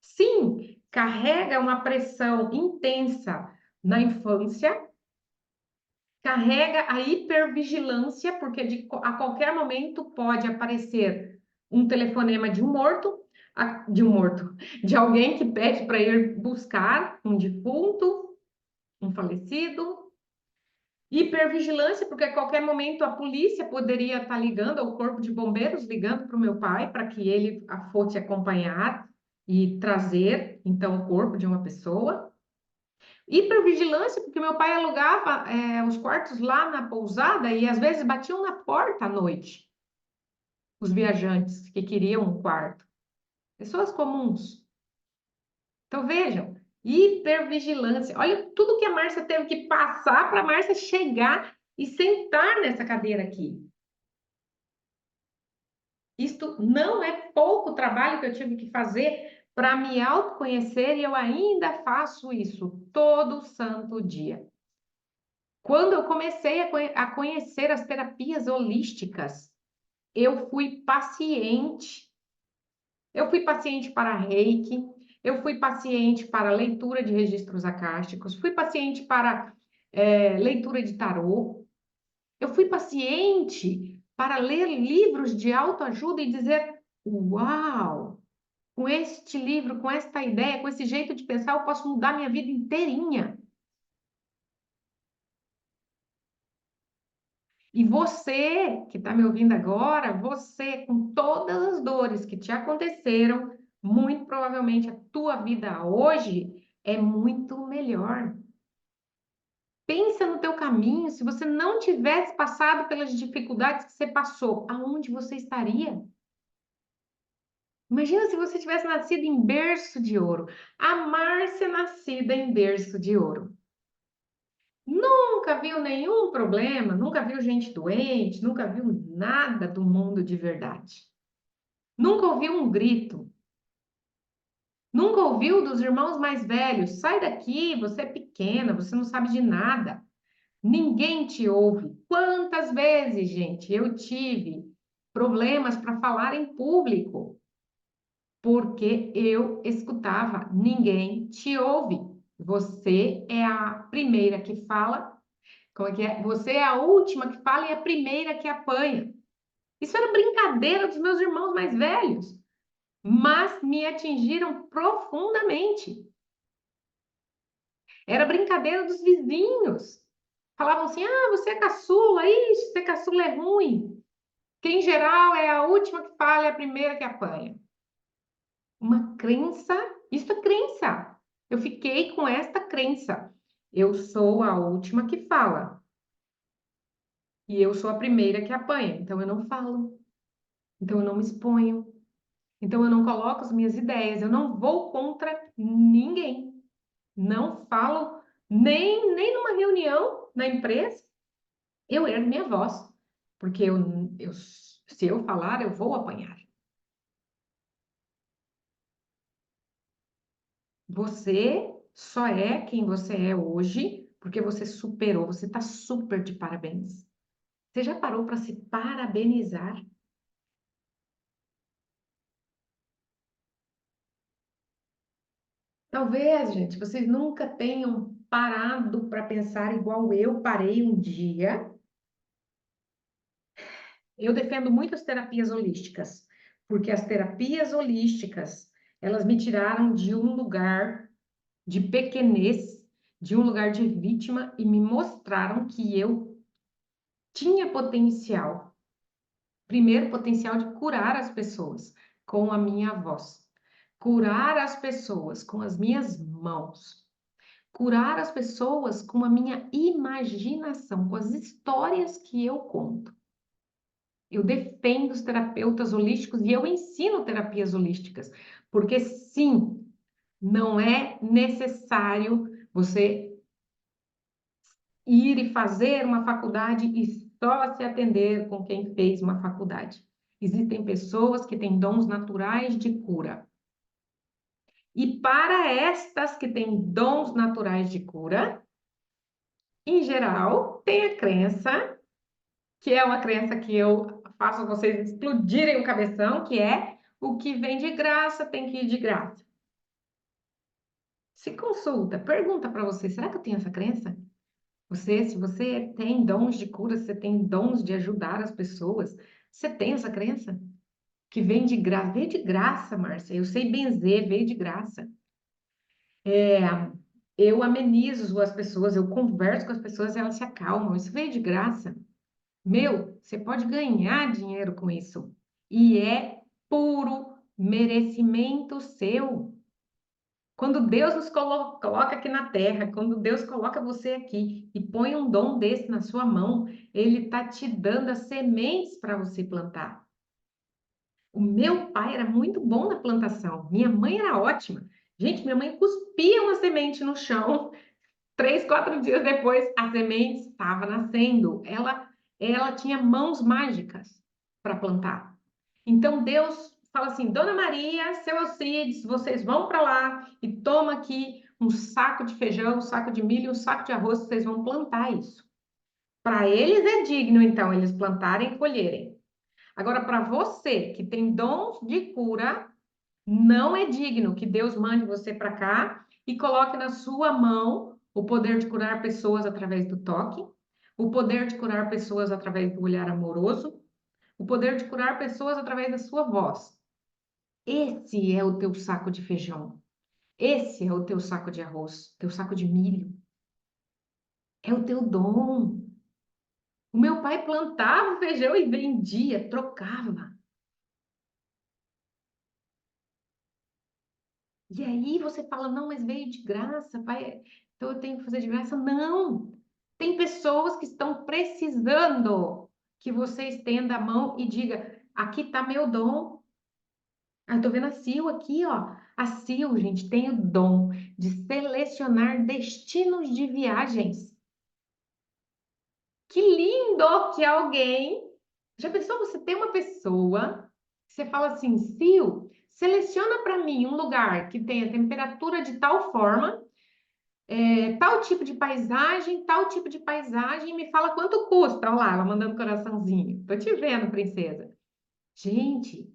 Sim, carrega uma pressão intensa na infância, carrega a hipervigilância, porque a qualquer momento pode aparecer um telefonema de um morto, de alguém que pede para ir buscar um defunto, um falecido. Hipervigilância, porque a qualquer momento a polícia poderia estar ligando, ao corpo de bombeiros ligando para o meu pai, para que ele fosse acompanhar e trazer, então, o corpo de uma pessoa. Hipervigilância, porque meu pai alugava os quartos lá na pousada e às vezes batiam na porta à noite, os viajantes que queriam um quarto. Pessoas comuns. Então vejam, hipervigilância. Olha tudo que a Márcia teve que passar para a Márcia chegar e sentar nessa cadeira aqui. Isto não é pouco trabalho que eu tive que fazer para me autoconhecer e eu ainda faço isso todo santo dia. Quando eu comecei a conhecer as terapias holísticas, eu fui paciente. Eu fui paciente para Reiki, eu fui paciente para leitura de registros acásticos, fui paciente para leitura de tarô, eu fui paciente para ler livros de autoajuda e dizer: Uau! Com este livro, com esta ideia, com esse jeito de pensar, eu posso mudar minha vida inteirinha. E você que está me ouvindo agora, você com todas as dores que te aconteceram, muito provavelmente a tua vida hoje é muito melhor. Pensa no teu caminho, se você não tivesse passado pelas dificuldades que você passou, aonde você estaria? Imagina se você tivesse nascido em berço de ouro. A Márcia nascida em berço de ouro. Nunca viu nenhum problema, nunca viu gente doente, nunca viu nada do mundo de verdade. Nunca ouviu um grito, nunca ouviu dos irmãos mais velhos: sai daqui, você é pequena, você não sabe de nada. Ninguém te ouve. Quantas vezes, gente, eu tive problemas para falar em público, porque eu escutava: ninguém te ouve. Você é a primeira que fala. Como é que é? Você é a última que fala e a primeira que apanha. Isso era brincadeira dos meus irmãos mais velhos, mas me atingiram profundamente. Era brincadeira dos vizinhos. Falavam assim: ah, você é caçula, ixi, ser caçula é ruim. Que em geral é a última que fala e a primeira que apanha. Uma crença, isso é crença. Eu fiquei com esta crença. Eu sou a última que fala e eu sou a primeira que apanha, então eu não falo, então eu não me exponho, então eu não coloco as minhas ideias, eu não vou contra ninguém. Não falo nem numa reunião na empresa, eu ergo minha voz, porque eu Se eu falar, eu vou apanhar. Você só é quem você é hoje porque você superou. Você está super de parabéns. Você já parou para se parabenizar? Talvez, gente, vocês nunca tenham parado para pensar igual eu parei um dia. Eu defendo muito as terapias holísticas, porque as terapias holísticas, elas me tiraram de um lugar de pequenez, de um lugar de vítima e me mostraram que eu tinha potencial. Primeiro, potencial de curar as pessoas com a minha voz, curar as pessoas com as minhas mãos, curar as pessoas com a minha imaginação, com as histórias que eu conto. Eu defendo os terapeutas holísticos e eu ensino terapias holísticas, porque sim, não é necessário você ir e fazer uma faculdade e só se atender com quem fez uma faculdade. Existem pessoas que têm dons naturais de cura. E para estas que têm dons naturais de cura, em geral, tem a crença, que é uma crença que eu faço vocês explodirem o cabeção, que é o que vem de graça tem que ir de graça. Se consulta, pergunta para você, será que eu tenho essa crença? Se você tem dons de cura, se você tem dons de ajudar as pessoas, você tem essa crença? Que vem de graça, veio de graça, Márcia. Eu sei benzer, veio de graça. Eu amenizo as pessoas, eu converso com as pessoas, elas se acalmam. Isso veio de graça. Meu, você pode ganhar dinheiro com isso. E é puro merecimento seu. Quando Deus nos coloca aqui na terra, quando Deus coloca você aqui e põe um dom desse na sua mão, Ele está te dando as sementes para você plantar. O meu pai era muito bom na plantação, minha mãe era ótima. Gente, minha mãe cuspia uma semente no chão, 3, 4 dias depois a semente estava nascendo. Ela tinha mãos mágicas para plantar. Então Deus fala assim: Dona Maria, seu Alcides, vocês vão para lá e toma aqui um saco de feijão, um saco de milho, um saco de arroz, vocês vão plantar isso. Para eles é digno, então, eles plantarem e colherem. Agora, para você que tem dons de cura, não é digno que Deus mande você para cá e coloque na sua mão o poder de curar pessoas através do toque, o poder de curar pessoas através do olhar amoroso, o poder de curar pessoas através da sua voz. Esse é o teu saco de feijão. Esse é o teu saco de arroz, teu saco de milho. É o teu dom. O meu pai plantava feijão e vendia, trocava. E aí você fala, não, mas veio de graça, pai, então eu tenho que fazer de graça. Não! Tem pessoas que estão precisando que você estenda a mão e diga, aqui está meu dom. Ah, eu tô vendo a Sil aqui, ó. A Sil, gente, tem o dom de selecionar destinos de viagens. Que lindo que alguém. Já pensou você ter uma pessoa, você fala assim, Sil, seleciona para mim um lugar que tenha temperatura de tal forma, tal tipo de paisagem, me fala quanto custa. Olha lá, ela mandando coraçãozinho. Tô te vendo, princesa. Gente,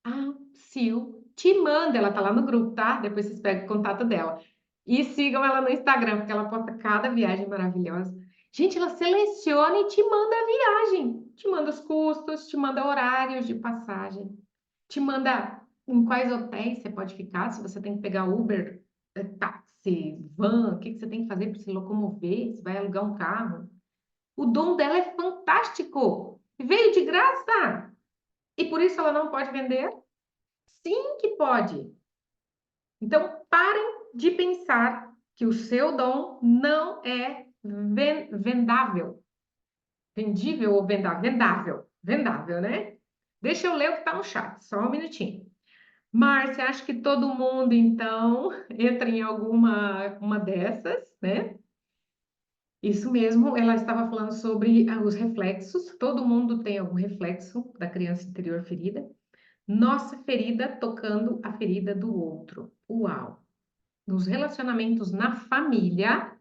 a Sil te manda, ela tá lá no grupo, tá? Depois vocês pegam o contato dela. E sigam ela no Instagram, porque ela posta cada viagem maravilhosa. Gente, ela seleciona e te manda a viagem. Te manda os custos, te manda horários de passagem, te manda em quais hotéis você pode ficar, se você tem que pegar Uber, táxi, van, o que que você tem que fazer para se locomover, se vai alugar um carro. O dom dela é fantástico. Veio de graça. E por isso ela não pode vender? Sim que pode. Então, parem de pensar que o seu dom não é vendável. Vendível ou vendável? Vendável. Vendável, né? Deixa eu ler o que está no chat, só um minutinho. Márcia, acho que todo mundo, então, entra em alguma uma dessas, né? Isso mesmo, ela estava falando sobre os reflexos. Todo mundo tem algum reflexo da criança interior ferida. Nossa ferida tocando a ferida do outro. Uau! Nos relacionamentos na família,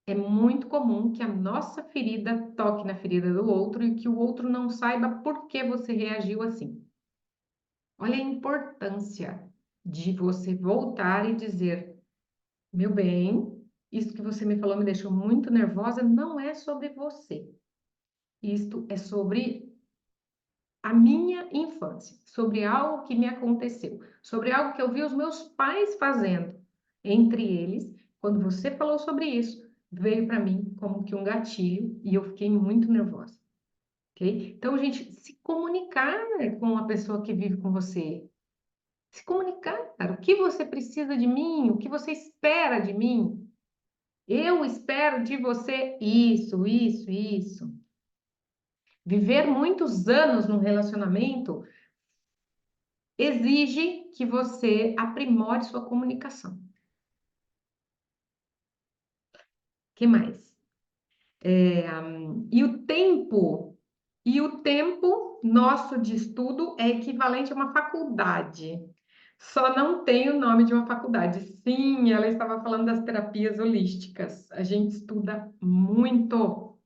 é muito comum que a nossa ferida toque na ferida do outro e que o outro não saiba por que você reagiu assim. Olha a importância de você voltar e dizer: meu bem, isso que você me falou me deixou muito nervosa, não é sobre você. Isto é sobre a minha infância, sobre algo que me aconteceu, sobre algo que eu vi os meus pais fazendo. Entre eles, quando você falou sobre isso, veio para mim como que um gatilho e eu fiquei muito nervosa, ok? Então, gente, se comunicar com a pessoa que vive com você, se comunicar, o que você precisa de mim, o que você espera de mim. Eu espero de você isso, isso, isso. Viver muitos anos num relacionamento exige que você aprimore sua comunicação. O que mais? E o tempo nosso de estudo é equivalente a uma faculdade. Só não tem o nome de uma faculdade. Sim, ela estava falando das terapias holísticas. A gente estuda muito,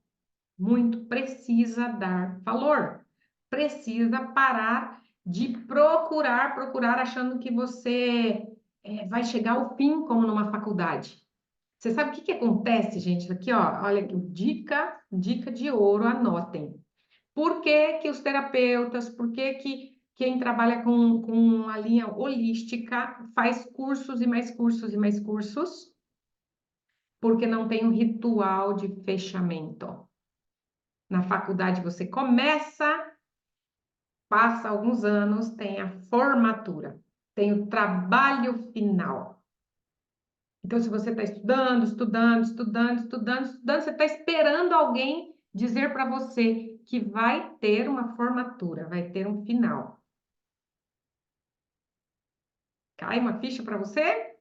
muito, precisa dar valor. Precisa parar de procurar achando que você vai chegar ao fim como numa faculdade. Você sabe o que que acontece, gente? Aqui, ó, olha aqui, dica de ouro, anotem. Por que que os terapeutas, por que que quem trabalha com a linha holística faz cursos e mais cursos e mais cursos? Porque não tem um ritual de fechamento. Na faculdade você começa, passa alguns anos, tem a formatura, tem o trabalho final. Então, se você está estudando, você está esperando alguém dizer para você que vai ter uma formatura, vai ter um final. Cai uma ficha para você?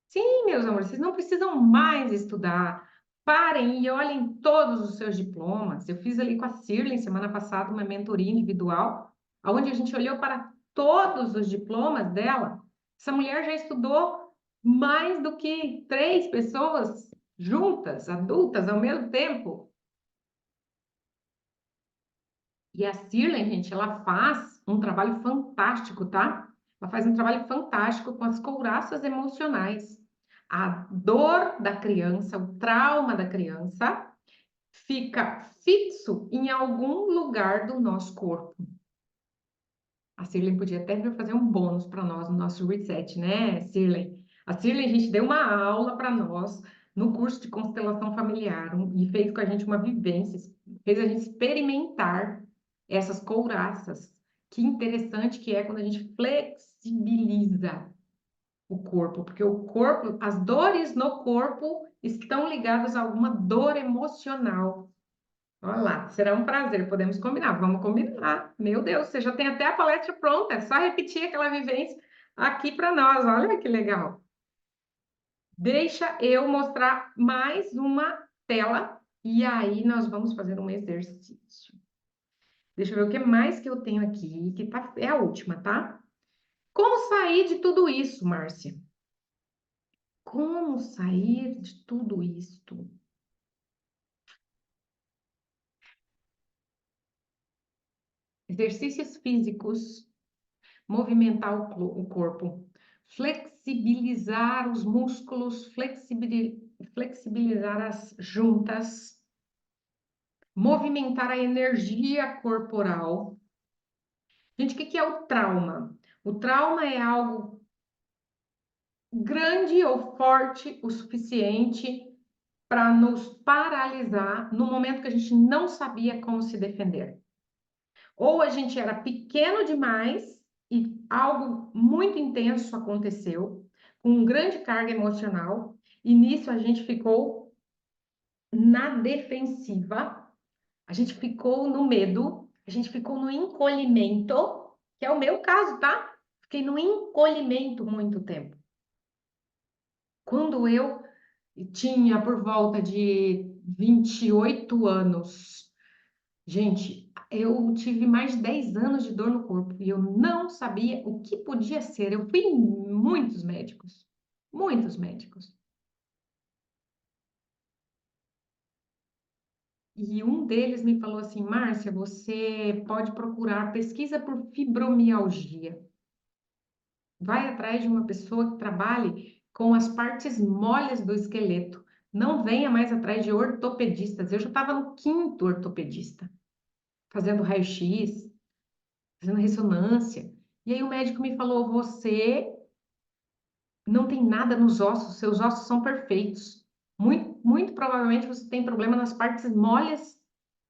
Sim, meus amores, vocês não precisam mais estudar. Parem e olhem todos os seus diplomas. Eu fiz ali com a Cirlen semana passada uma mentoria individual, onde a gente olhou para todos os diplomas dela. Essa mulher já estudou mais do que 3 pessoas juntas, adultas, ao mesmo tempo. E a Cirlen, gente, ela faz um trabalho fantástico, tá? Ela faz um trabalho fantástico com as couraças emocionais. A dor da criança, o trauma da criança, fica fixo em algum lugar do nosso corpo. A Cirlen podia até vir fazer um bônus para nós no nosso reset, né, Cirlen? A Cirlen, a gente deu uma aula para nós no curso de constelação familiar e fez com a gente uma vivência, fez a gente experimentar essas couraças. Que interessante que é quando a gente flexibiliza o corpo, porque o corpo, as dores no corpo estão ligadas a alguma dor emocional. Olha lá, será um prazer, podemos combinar, vamos combinar. Meu Deus, você já tem até a palestra pronta, é só repetir aquela vivência aqui para nós, olha que legal. Deixa eu mostrar mais uma tela e aí nós vamos fazer um exercício. Deixa eu ver o que mais que eu tenho aqui, que tá, é a última, tá? Como sair de tudo isso, Márcia? Como sair de tudo isto? Exercícios físicos, movimentar o corpo, flexibilizar os músculos, flexibilizar as juntas, movimentar a energia corporal. Gente, o que é o trauma? O trauma é algo grande ou forte o suficiente para nos paralisar no momento que a gente não sabia como se defender. Ou a gente era pequeno demais e algo muito intenso aconteceu, com grande carga emocional, e nisso a gente ficou na defensiva, a gente ficou no medo, a gente ficou no encolhimento, que é o meu caso, tá? Fiquei no encolhimento muito tempo. Quando eu tinha por volta de 28 anos. Gente, eu tive mais de 10 anos de dor no corpo e eu não sabia o que podia ser. Eu fui em muitos médicos, muitos médicos. E um deles me falou assim: Márcia, você pode procurar pesquisa por fibromialgia. Vai atrás de uma pessoa que trabalhe com as partes moles do esqueleto. Não venha mais atrás de ortopedistas. Eu já estava no quinto ortopedista, fazendo raio-x, fazendo ressonância. E aí o médico me falou: você não tem nada nos ossos, seus ossos são perfeitos. Muito provavelmente você tem problema nas partes moles,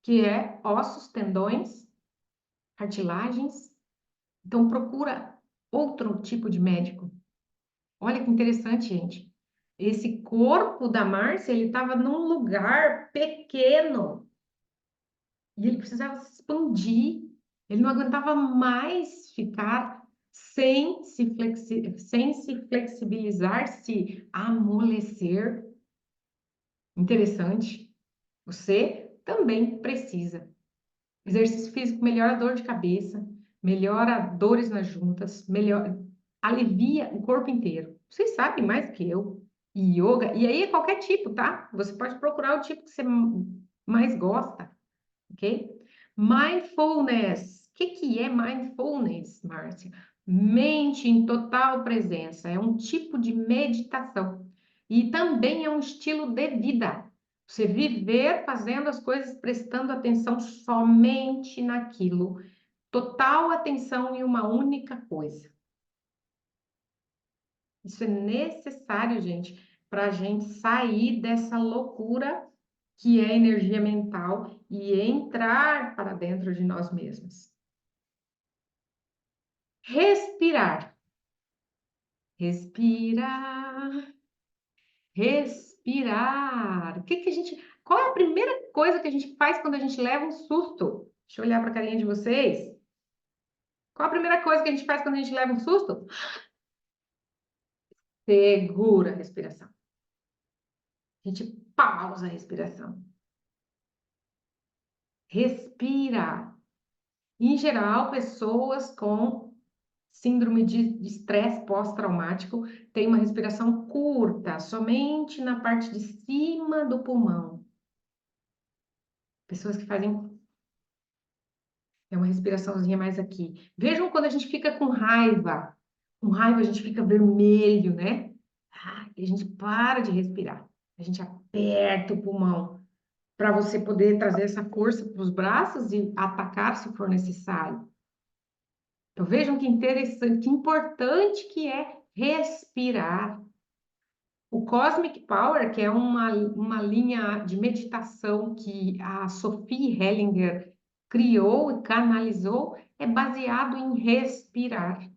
que é ossos, tendões, cartilagens. Então procura outro tipo de médico. Olha que interessante, gente. Esse corpo da Márcia, ele estava num lugar pequeno e ele precisava se expandir. Ele não aguentava mais ficar sem se flexibilizar, se amolecer. Interessante. Você também precisa. Exercício físico melhora a dor de cabeça, melhora dores nas juntas, alivia o corpo inteiro. Vocês sabem mais que eu. Yoga, e aí é qualquer tipo, tá? Você pode procurar o tipo que você mais gosta, ok? Mindfulness. O que que é mindfulness, Márcia? Mente em total presença. É um tipo de meditação. E também é um estilo de vida. Você viver fazendo as coisas, prestando atenção somente naquilo. Total atenção em uma única coisa. Isso é necessário, gente, para a gente sair dessa loucura que é energia mental e entrar para dentro de nós mesmos. Respirar. Respirar. Respirar. Qual é a primeira coisa que a gente faz quando a gente leva um susto? Deixa eu olhar para a carinha de vocês. Qual a primeira coisa que a gente faz quando a gente leva um susto? Segura a respiração. A gente pausa a respiração. Respira. Em geral, pessoas com síndrome de estresse pós-traumático têm uma respiração curta, somente na parte de cima do pulmão. Pessoas que fazem uma respiraçãozinha mais aqui. Vejam quando a gente fica com raiva. Com raiva a gente fica vermelho, né? E a gente para de respirar. A gente aperta o pulmão para você poder trazer essa força para os braços e atacar se for necessário. Então vejam que interessante, que importante que é respirar. O Cosmic Power, que é uma linha de meditação que a Sophie Hellinger criou e canalizou, é baseado em respirar.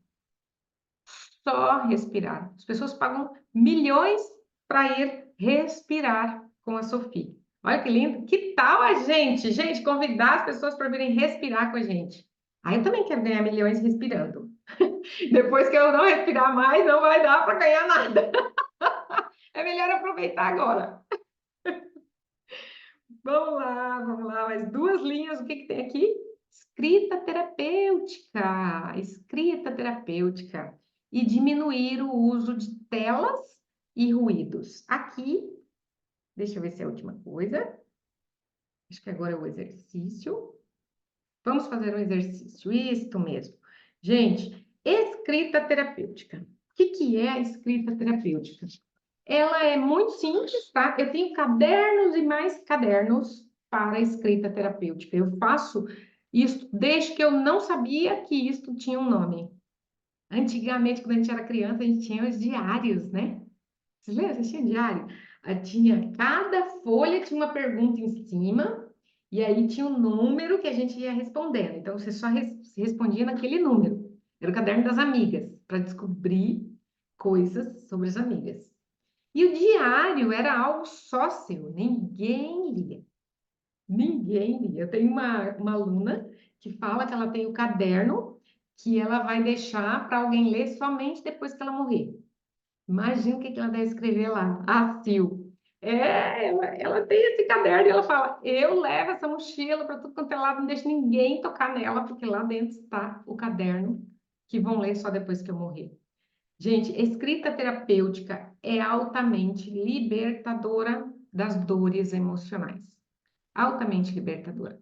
Só respirar. As pessoas pagam milhões para ir respirar com a Sophie. Olha que lindo. Que tal a gente? Gente, convidar as pessoas para virem respirar com a gente. Ah, eu também quero ganhar milhões respirando. Depois que eu não respirar mais, não vai dar para ganhar nada. É melhor aproveitar agora. Vamos lá, mais duas linhas. O que que tem aqui? Escrita terapêutica. Escrita terapêutica. E diminuir o uso de telas e ruídos. Aqui, deixa eu ver se é a última coisa. Acho que agora é o exercício. Vamos fazer um exercício. Isto mesmo. Gente, escrita terapêutica. O que que é a escrita terapêutica? Ela é muito simples, tá? Eu tenho cadernos e mais cadernos para escrita terapêutica. Eu faço isso desde que eu não sabia que isso tinha um nome. Antigamente, quando a gente era criança, a gente tinha os diários, né? Vocês lembram? Vocês tinham diário? Tinha cada folha tinha uma pergunta em cima e aí tinha um número que a gente ia respondendo. Então, você só respondia naquele número. Era o caderno das amigas, para descobrir coisas sobre as amigas. E o diário era algo só seu, ninguém lia. Ninguém lia. Eu tenho uma aluna que fala que ela tem o caderno que ela vai deixar para alguém ler somente depois que ela morrer. Imagina o que ela deve escrever lá. Ah, Sil. Ela tem esse caderno e ela fala: eu levo essa mochila para tudo quanto é lado, não deixo ninguém tocar nela, porque lá dentro está o caderno que vão ler só depois que eu morrer. Gente, escrita terapêutica é altamente libertadora das dores emocionais. Altamente libertadora.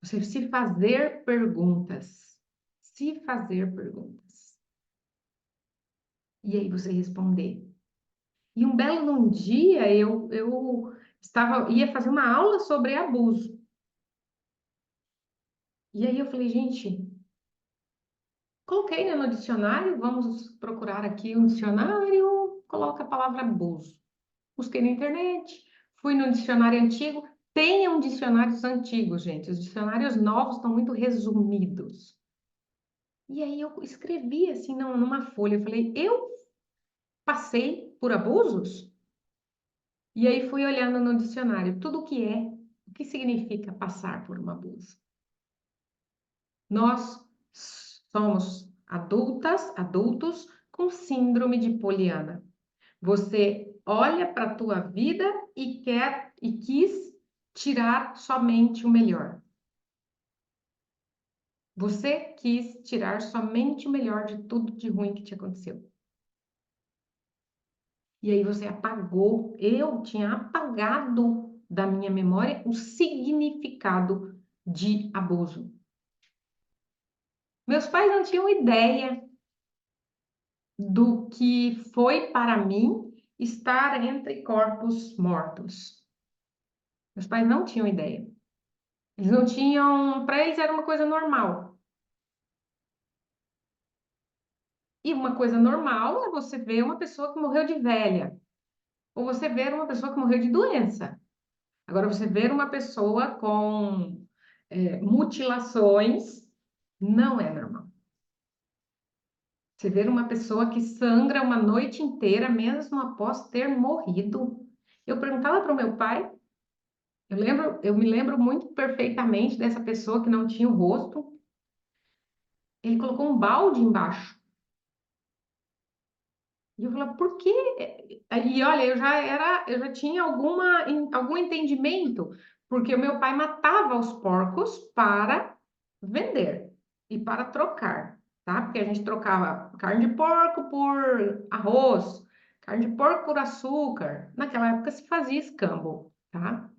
Você se fazer perguntas. Se fazer perguntas. E aí você responder. E um belo num dia ia fazer uma aula sobre abuso. E aí eu falei, gente, coloquei, né, no dicionário, vamos procurar aqui um dicionário, coloca a palavra abuso. Busquei na internet, fui no dicionário antigo. Tenham dicionários antigos, gente. Os dicionários novos estão muito resumidos. E aí eu escrevi assim numa folha, eu falei, eu passei por abusos? E aí fui olhando no dicionário, tudo o que significa passar por um abuso? Nós somos adultos com síndrome de Poliana. Você olha para a tua vida e quis tirar somente o melhor. Você quis tirar somente o melhor de tudo de ruim que te aconteceu. E aí você apagou, eu tinha apagado da minha memória o significado de abuso. Meus pais não tinham ideia do que foi para mim estar entre corpos mortos. Meus pais não tinham ideia. Eles não tinham, para eles era uma coisa normal. E uma coisa normal é você ver uma pessoa que morreu de velha, ou você ver uma pessoa que morreu de doença. Agora, você ver uma pessoa com mutilações não é normal. Você ver uma pessoa que sangra uma noite inteira, mesmo após ter morrido. Eu perguntava para o meu pai, eu me lembro muito perfeitamente dessa pessoa que não tinha o rosto. Ele colocou um balde embaixo. E eu falei, por quê? E olha, eu já tinha algum entendimento, porque o meu pai matava os porcos para vender e para trocar, tá? Porque a gente trocava carne de porco por arroz, carne de porco por açúcar. Naquela época se fazia escambo, tá?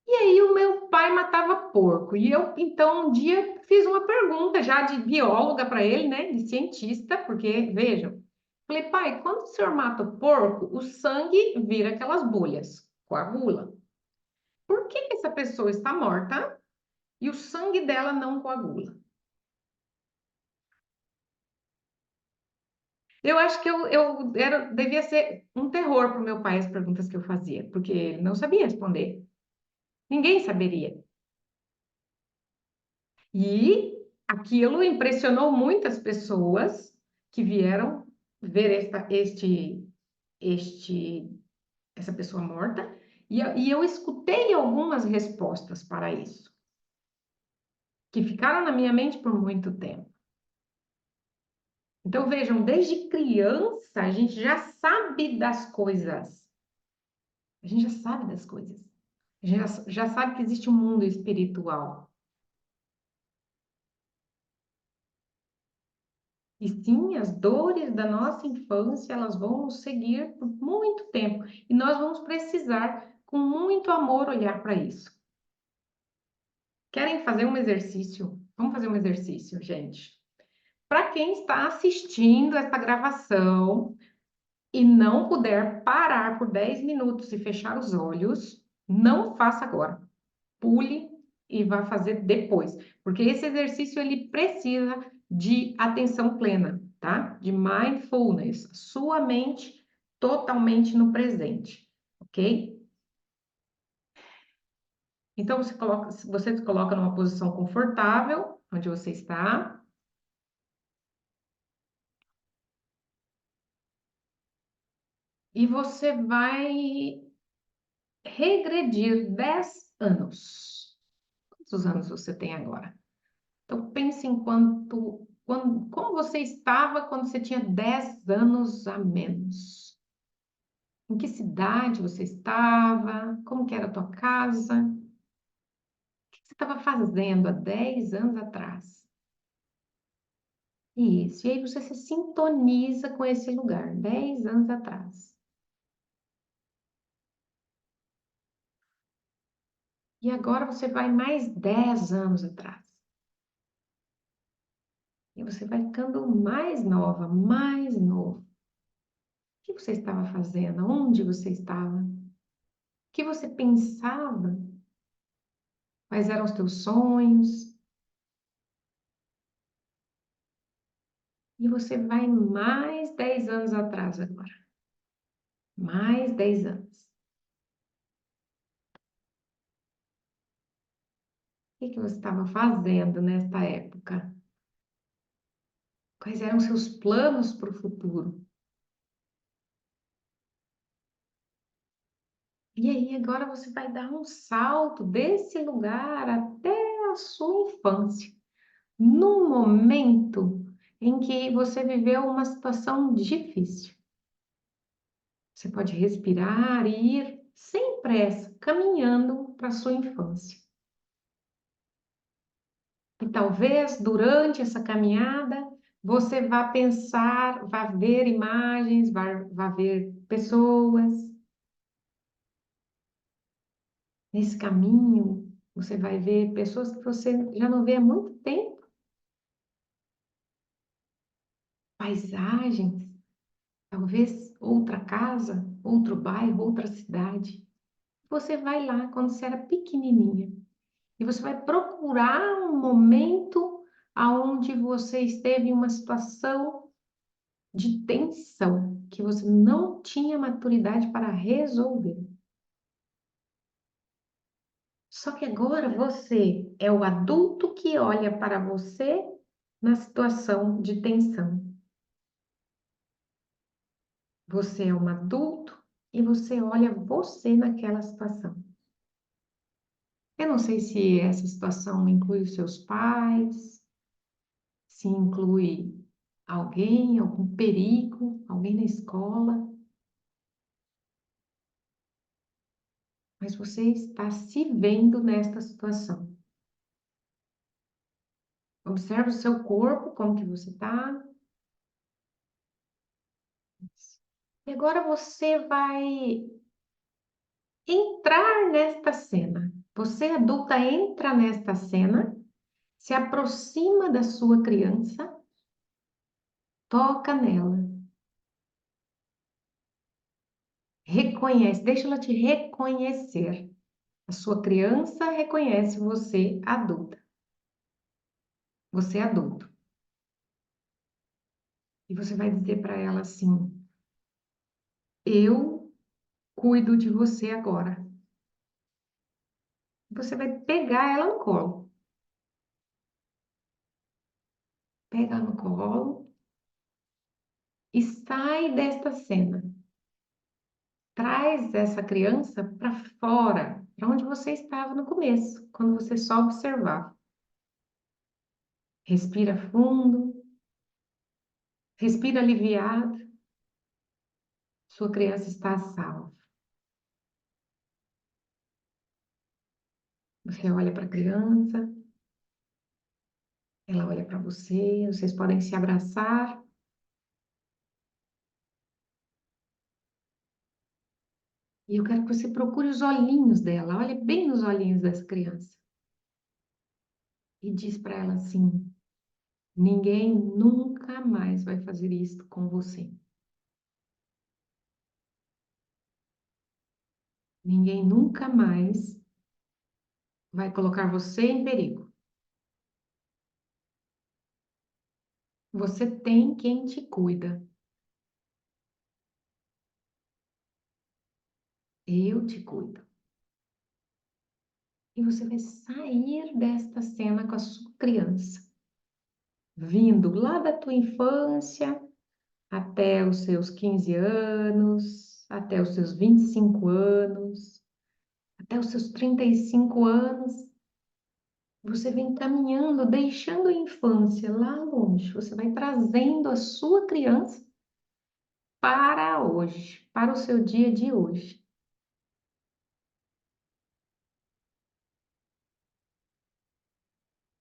E aí o meu pai matava porco. E eu, então, um dia fiz uma pergunta já de bióloga para ele, né? De cientista, porque, vejam, falei, pai, quando o senhor mata o porco, o sangue vira aquelas bolhas, coagula. Por que que essa pessoa está morta e o sangue dela não coagula? Eu acho que devia ser um terror para o meu pai as perguntas que eu fazia, porque ele não sabia responder. Ninguém saberia. E aquilo impressionou muitas pessoas que vieram ver este, essa pessoa morta, e eu escutei algumas respostas para isso, que ficaram na minha mente por muito tempo. Então, vejam, desde criança a gente já sabe das coisas. A gente já sabe das coisas. A gente já sabe que existe um mundo espiritual. E sim, as dores da nossa infância, elas vão nos seguir por muito tempo. E nós vamos precisar, com muito amor, olhar para isso. Querem fazer um exercício? Vamos fazer um exercício, gente. Para quem está assistindo essa gravação e não puder parar por 10 minutos e fechar os olhos, não faça agora. Pule e vá fazer depois, porque esse exercício ele precisa de atenção plena, tá? De mindfulness, sua mente totalmente no presente, ok? Então você se coloca numa posição confortável, onde você está, e você vai regredir 10 anos. Quantos anos você tem agora? Então, pense em como você estava quando você tinha 10 anos a menos. Em que cidade você estava? Como que era a tua casa? O que você estava fazendo há 10 anos atrás? Isso. E aí você se sintoniza com esse lugar, 10 anos atrás. E agora você vai mais 10 anos atrás. E você vai ficando mais nova, mais novo. O que você estava fazendo? Onde você estava? O que você pensava? Quais eram os teus sonhos? E você vai mais 10 anos atrás agora. Mais 10 anos. O que você estava fazendo nesta época? Quais eram os seus planos para o futuro? E aí, agora você vai dar um salto desse lugar até a sua infância, num momento em que você viveu uma situação difícil. Você pode respirar e ir sem pressa, caminhando para a sua infância. E talvez durante essa caminhada você vá pensar, vá ver imagens, vá ver pessoas. Nesse caminho, você vai ver pessoas que você já não vê há muito tempo, paisagens, talvez outra casa, outro bairro, outra cidade. Você vai lá quando você era pequenininha e você vai procurar um momento aonde você esteve em uma situação de tensão que você não tinha maturidade para resolver. Só que agora você é o adulto que olha para você na situação de tensão. Você é um adulto e você olha você naquela situação. Eu não sei se essa situação inclui os seus pais, se inclui alguém, algum perigo, alguém na escola, mas você está se vendo nesta situação. Observe o seu corpo, como que você está. E agora você vai entrar nesta cena. Você, adulta, entra nesta cena, se aproxima da sua criança, toca nela, reconhece, deixa ela te reconhecer. A sua criança reconhece você, adulta. Você é adulto. E você vai dizer para ela assim: eu cuido de você agora. Você vai pegar ela no colo. Pega ela no colo e sai desta cena. Traz essa criança para fora, para onde você estava no começo, quando você só observava. Respira fundo, respira aliviado. Sua criança está a salvo. Você olha para a criança, ela olha para você, vocês podem se abraçar. E eu quero que você procure os olhinhos dela, olhe bem nos olhinhos dessa criança. E diz para ela assim: ninguém nunca mais vai fazer isso com você. Ninguém nunca mais vai colocar você em perigo. Você tem quem te cuida. Eu te cuido. E você vai sair desta cena com a sua criança, vindo lá da tua infância até os seus 15 anos, até os seus 25 anos, até os seus 35 anos. Você vem caminhando, deixando a infância lá longe. Você vai trazendo a sua criança para hoje. para o seu dia de hoje.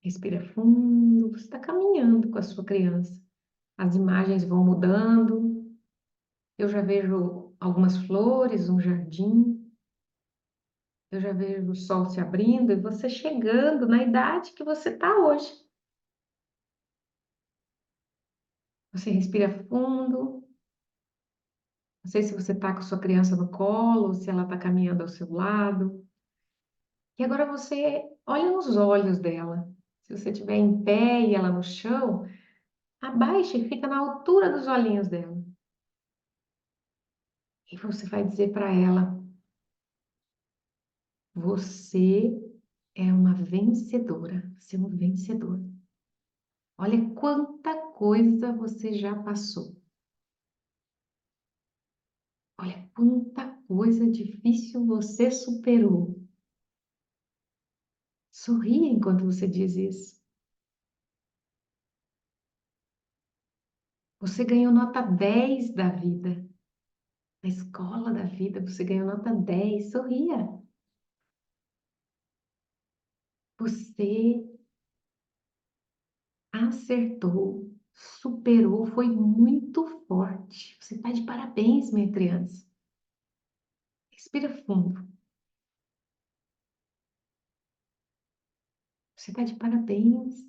Respira fundo, você está caminhando com a sua criança. As imagens vão mudando. Eu já vejo algumas flores, um jardim. Eu já vejo o sol se abrindo e você chegando na idade que você está hoje. Você respira fundo. Não sei se você está com sua criança no colo ou se ela está caminhando ao seu lado. E agora você olha nos olhos dela. Se você estiver em pé e ela no chão, abaixa e fica na altura dos olhinhos dela. E você vai dizer para ela: você é uma vencedora, você é um vencedor. Olha quanta coisa você já passou. Olha quanta coisa difícil você superou. Sorria enquanto você diz isso. Você ganhou nota 10 da vida. Na escola da vida, você ganhou nota 10. Sorria. Você acertou, superou, foi muito forte. Você está de parabéns, minha criança. Respira fundo. Você está de parabéns.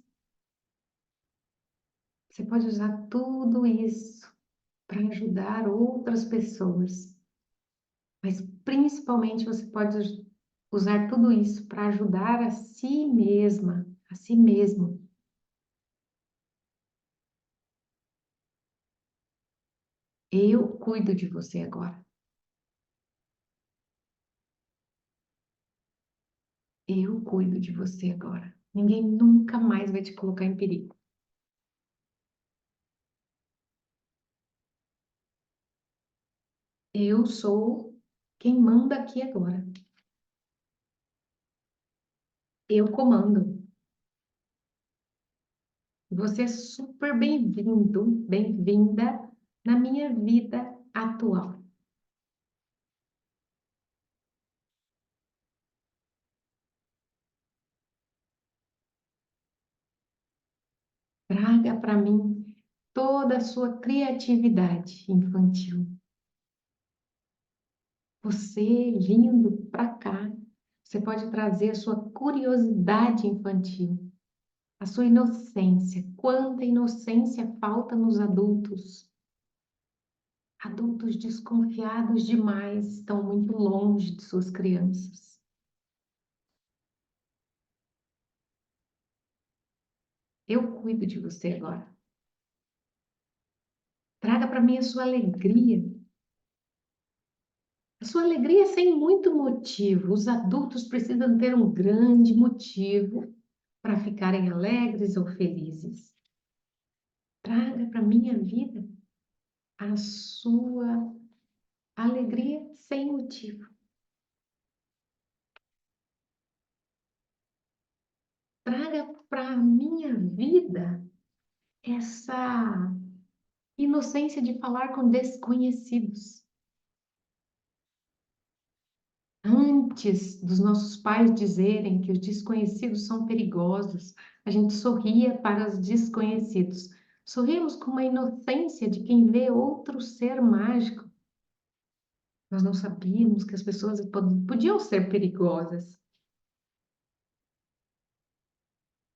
Você pode usar tudo isso para ajudar outras pessoas. Mas principalmente você pode usar tudo isso para ajudar a si mesma, a si mesmo. Eu cuido de você agora. Eu cuido de você agora. Ninguém nunca mais vai te colocar em perigo. Eu sou quem manda aqui agora. Eu comando. Você é super bem-vindo, bem-vinda na minha vida atual. Traga para mim toda a sua criatividade infantil. Você vindo para cá, você pode trazer a sua curiosidade infantil, a sua inocência. Quanta inocência falta nos adultos. Adultos desconfiados demais estão muito longe de suas crianças. Eu cuido de você agora. Traga para mim a sua alegria. A sua alegria sem muito motivo. Os adultos precisam ter um grande motivo para ficarem alegres ou felizes. Traga para minha vida a sua alegria sem motivo. Traga para a minha vida essa inocência de falar com desconhecidos. Antes dos nossos pais dizerem que os desconhecidos são perigosos, a gente sorria para os desconhecidos. Sorríamos com uma inocência de quem vê outro ser mágico. Nós não sabíamos que as pessoas podiam ser perigosas.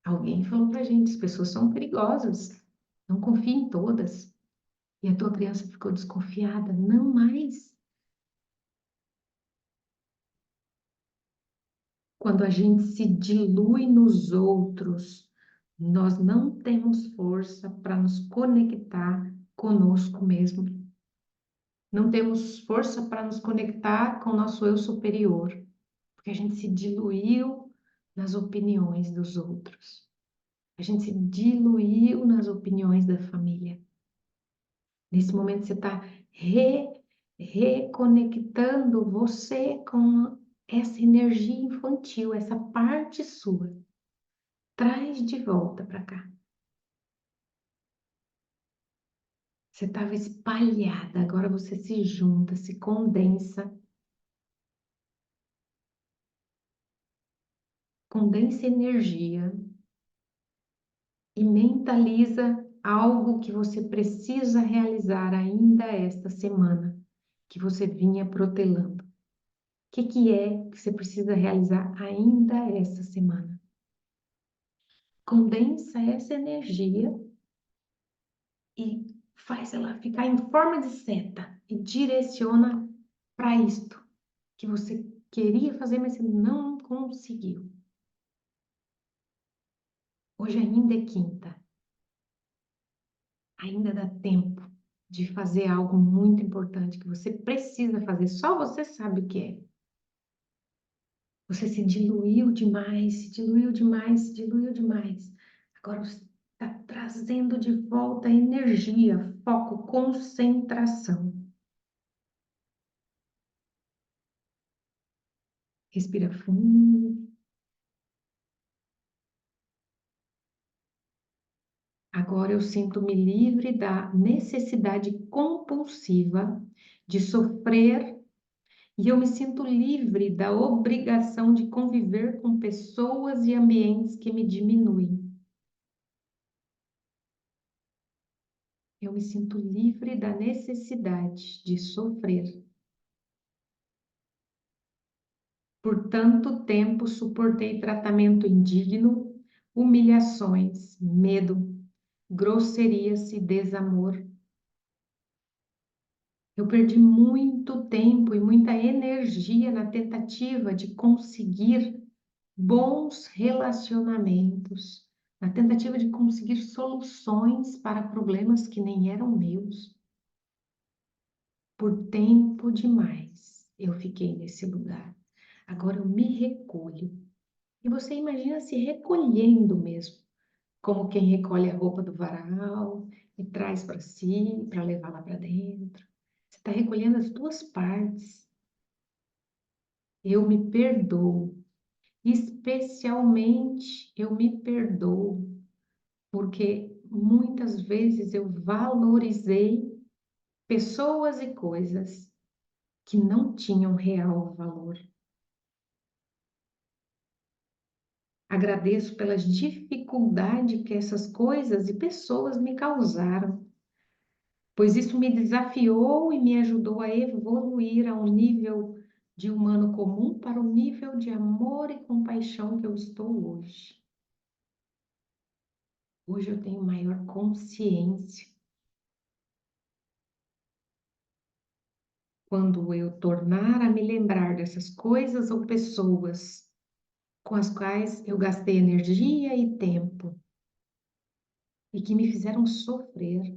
Alguém falou para a gente, as pessoas são perigosas. Não confie em todas. E a tua criança ficou desconfiada. Não mais. Quando a gente se dilui nos outros, nós não temos força para nos conectar conosco mesmo. Não temos força para nos conectar com o nosso eu superior, porque a gente se diluiu nas opiniões dos outros. A gente se diluiu nas opiniões da família. Nesse momento você está reconectando você com essa energia infantil, essa parte sua. Traz de volta para cá. Você estava espalhada, agora você se junta, se condensa, condensa energia e mentaliza algo que você precisa realizar ainda esta semana, que você vinha protelando. O que é que você precisa realizar ainda esta semana? Condensa essa energia e faz ela ficar em forma de seta e direciona para isto que você queria fazer, mas você não conseguiu. Hoje ainda é quinta, ainda dá tempo de fazer algo muito importante que você precisa fazer, só você sabe o que é. Você se diluiu demais, se diluiu demais, se diluiu demais. Agora você está trazendo de volta energia, foco, concentração. Respira fundo. Agora eu sinto-me livre da necessidade compulsiva de sofrer e eu me sinto livre da obrigação de conviver com pessoas e ambientes que me diminuem. Eu me sinto livre da necessidade de sofrer. Por tanto tempo suportei tratamento indigno, humilhações, medo, grosserias e desamor. Eu perdi muito tempo e muita energia na tentativa de conseguir bons relacionamentos, na tentativa de conseguir soluções para problemas que nem eram meus. Por tempo demais eu fiquei nesse lugar. Agora eu me recolho. E você imagina se recolhendo mesmo, como quem recolhe a roupa do varal e traz para si, para levar lá para dentro. Você está recolhendo as duas partes. Eu me perdoo, especialmente eu me perdoo, porque muitas vezes eu valorizei pessoas e coisas que não tinham real valor. Agradeço pelas dificuldades que essas coisas e pessoas me causaram, pois isso me desafiou e me ajudou a evoluir ao nível de humano comum para o nível de amor e compaixão que eu estou hoje. Hoje eu tenho maior consciência. Quando eu tornar a me lembrar dessas coisas ou pessoas com as quais eu gastei energia e tempo e que me fizeram sofrer,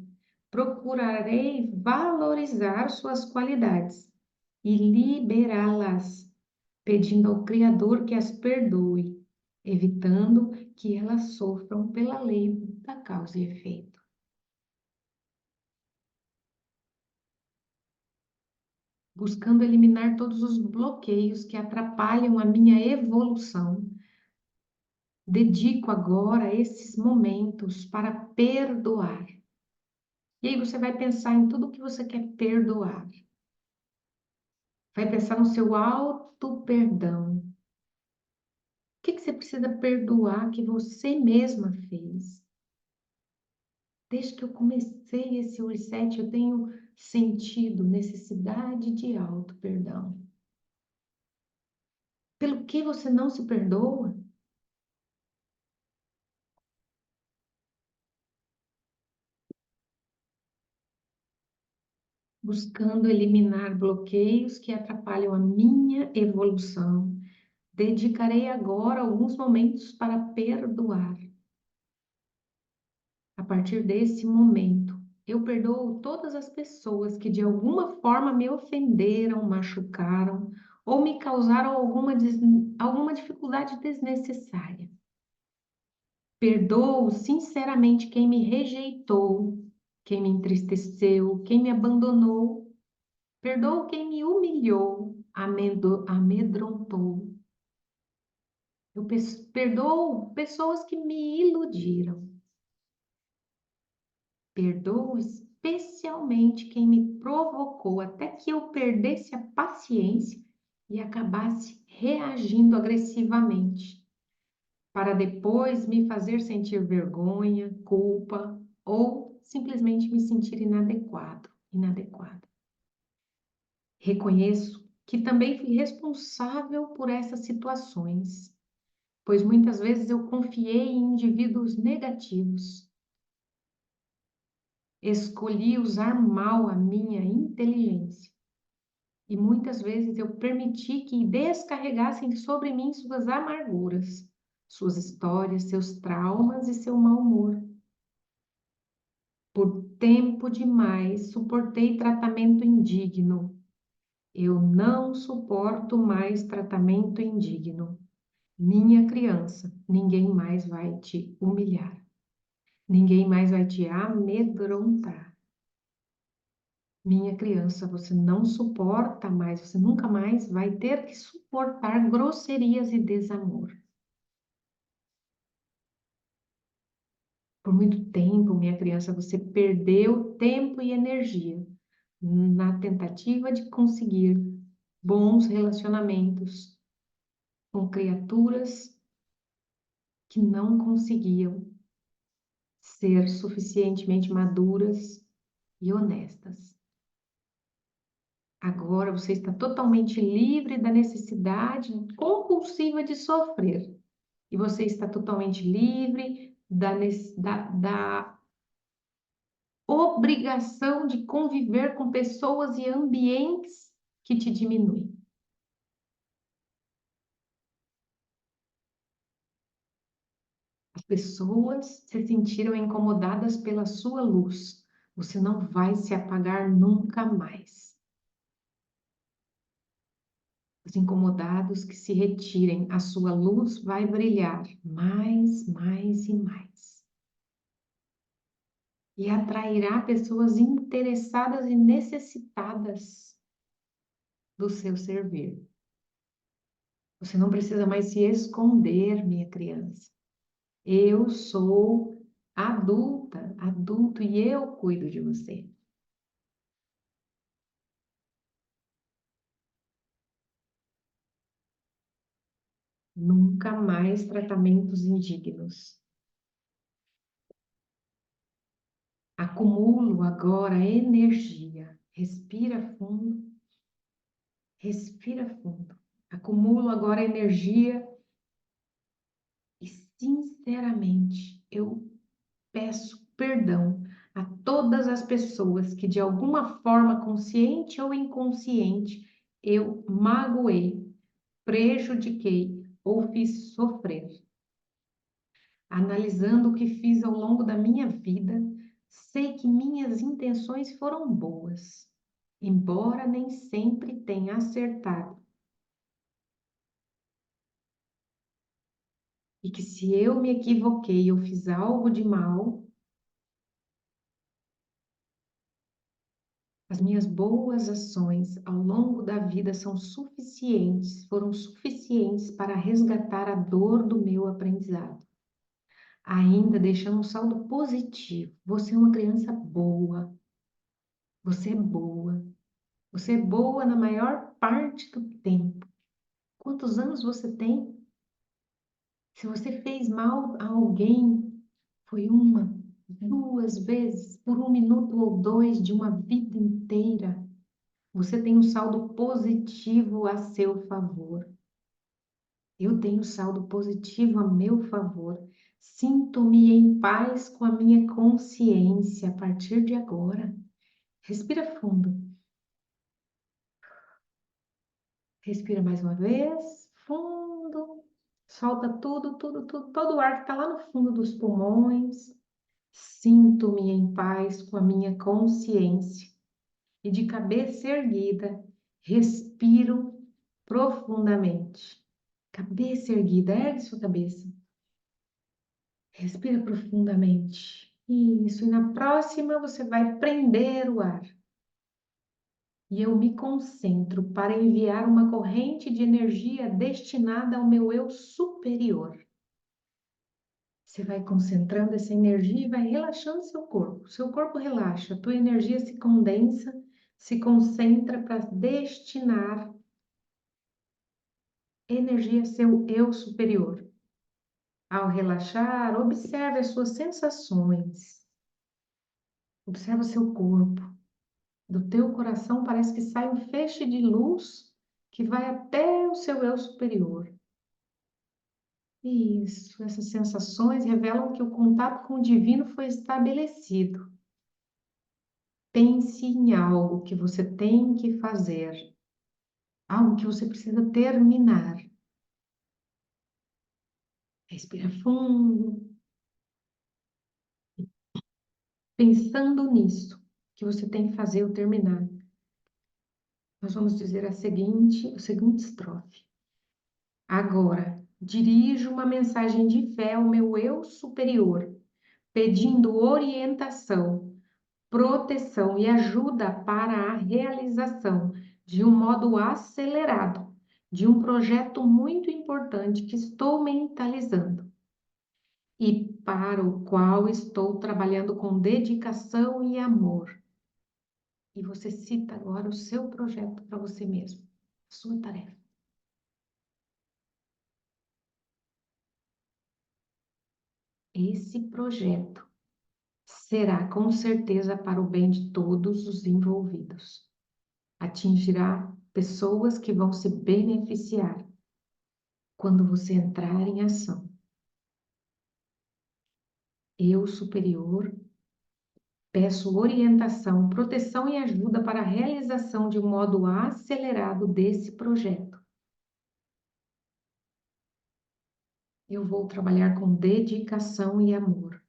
procurarei valorizar suas qualidades e liberá-las, pedindo ao Criador que as perdoe, evitando que elas sofram pela lei da causa e efeito. Buscando eliminar todos os bloqueios que atrapalham a minha evolução, dedico agora esses momentos para perdoar. E aí você vai pensar em tudo que você quer perdoar. Vai pensar no seu auto-perdão. O que você precisa perdoar que você mesma fez? Desde que eu comecei esse reset, eu tenho sentido necessidade de auto-perdão. Pelo que você não se perdoa? Buscando eliminar bloqueios que atrapalham a minha evolução. Dedicarei agora alguns momentos para perdoar. A partir desse momento, eu perdoo todas as pessoas que de alguma forma me ofenderam, machucaram ou me causaram alguma dificuldade desnecessária. Perdoo sinceramente quem me rejeitou, quem me entristeceu, quem me abandonou. Perdoo quem me humilhou, amedrontou. Eu perdoo pessoas que me iludiram. Perdoo especialmente quem me provocou até que eu perdesse a paciência e acabasse reagindo agressivamente, para depois me fazer sentir vergonha, culpa ou simplesmente me sentir inadequado, inadequada. Reconheço que também fui responsável por essas situações, pois muitas vezes eu confiei em indivíduos negativos. Escolhi usar mal a minha inteligência e muitas vezes eu permiti que descarregassem sobre mim suas amarguras, suas histórias, seus traumas e seu mau humor. Por tempo demais suportei tratamento indigno. Eu não suporto mais tratamento indigno. Minha criança, ninguém mais vai te humilhar. Ninguém mais vai te amedrontar. Minha criança, você não suporta mais, você nunca mais vai ter que suportar grosserias e desamor. Por muito tempo, minha criança, você perdeu tempo e energia na tentativa de conseguir bons relacionamentos com criaturas que não conseguiam ser suficientemente maduras e honestas. Agora você está totalmente livre da necessidade compulsiva de sofrer. E você está totalmente livre da obrigação de conviver com pessoas e ambientes que te diminuem. As pessoas se sentiram incomodadas pela sua luz. Você não vai se apagar nunca mais. Os incomodados que se retirem, a sua luz vai brilhar mais, mais e mais. E atrairá pessoas interessadas e necessitadas do seu servir. Você não precisa mais se esconder, minha criança. Eu sou adulta, adulto, e eu cuido de você. Nunca mais tratamentos indignos. Acumulo agora energia. Respira fundo, respira fundo. Acumulo agora energia e, sinceramente, eu peço perdão a todas as pessoas que, de alguma forma, consciente ou inconsciente, eu magoei, prejudiquei ou fiz sofrer. Analisando o que fiz ao longo da minha vida, sei que minhas intenções foram boas, embora nem sempre tenha acertado. E que se eu me equivoquei ou fiz algo de mal, as minhas boas ações ao longo da vida são suficientes, foram suficientes para resgatar a dor do meu aprendizado. Ainda deixando um saldo positivo. Você é uma criança boa. Você é boa. Você é boa na maior parte do tempo. Quantos anos você tem? Se você fez mal a alguém, foi uma, duas vezes, por um minuto ou dois de uma vida inteira, você tem um saldo positivo a seu favor. Eu tenho saldo positivo a meu favor. Sinto-me em paz com a minha consciência a partir de agora. Respira fundo. Respira mais uma vez. Fundo. Solta tudo, tudo, tudo, todo o ar que está lá no fundo dos pulmões. Sinto-me em paz com a minha consciência. E de cabeça erguida, respiro profundamente. Cabeça erguida, ergue sua cabeça. Respira profundamente. Isso, e na próxima você vai prender o ar. E eu me concentro para enviar uma corrente de energia destinada ao meu eu superior. Você vai concentrando essa energia e vai relaxando seu corpo. Seu corpo relaxa, tua energia se condensa, se concentra para destinar energia ao seu eu superior. Ao relaxar, observe as suas sensações. Observe o seu corpo. Do teu coração parece que sai um feixe de luz que vai até o seu eu superior. Isso, essas sensações revelam que o contato com o divino foi estabelecido. Pense em algo que você tem que fazer, algo que você precisa terminar. Respira fundo, pensando nisso que você tem que fazer ou terminar. Nós vamos dizer o seguinte estrofe. Agora, dirijo uma mensagem de fé ao meu eu superior, pedindo orientação, proteção e ajuda para a realização, de um modo acelerado, de um projeto muito importante que estou mentalizando e para o qual estou trabalhando com dedicação e amor. E você cita agora o seu projeto para você mesmo, a sua tarefa. Esse projeto será com certeza para o bem de todos os envolvidos. Atingirá pessoas que vão se beneficiar quando você entrar em ação. Eu, superior, peço orientação, proteção e ajuda para a realização de um modo acelerado desse projeto. Eu vou trabalhar com dedicação e amor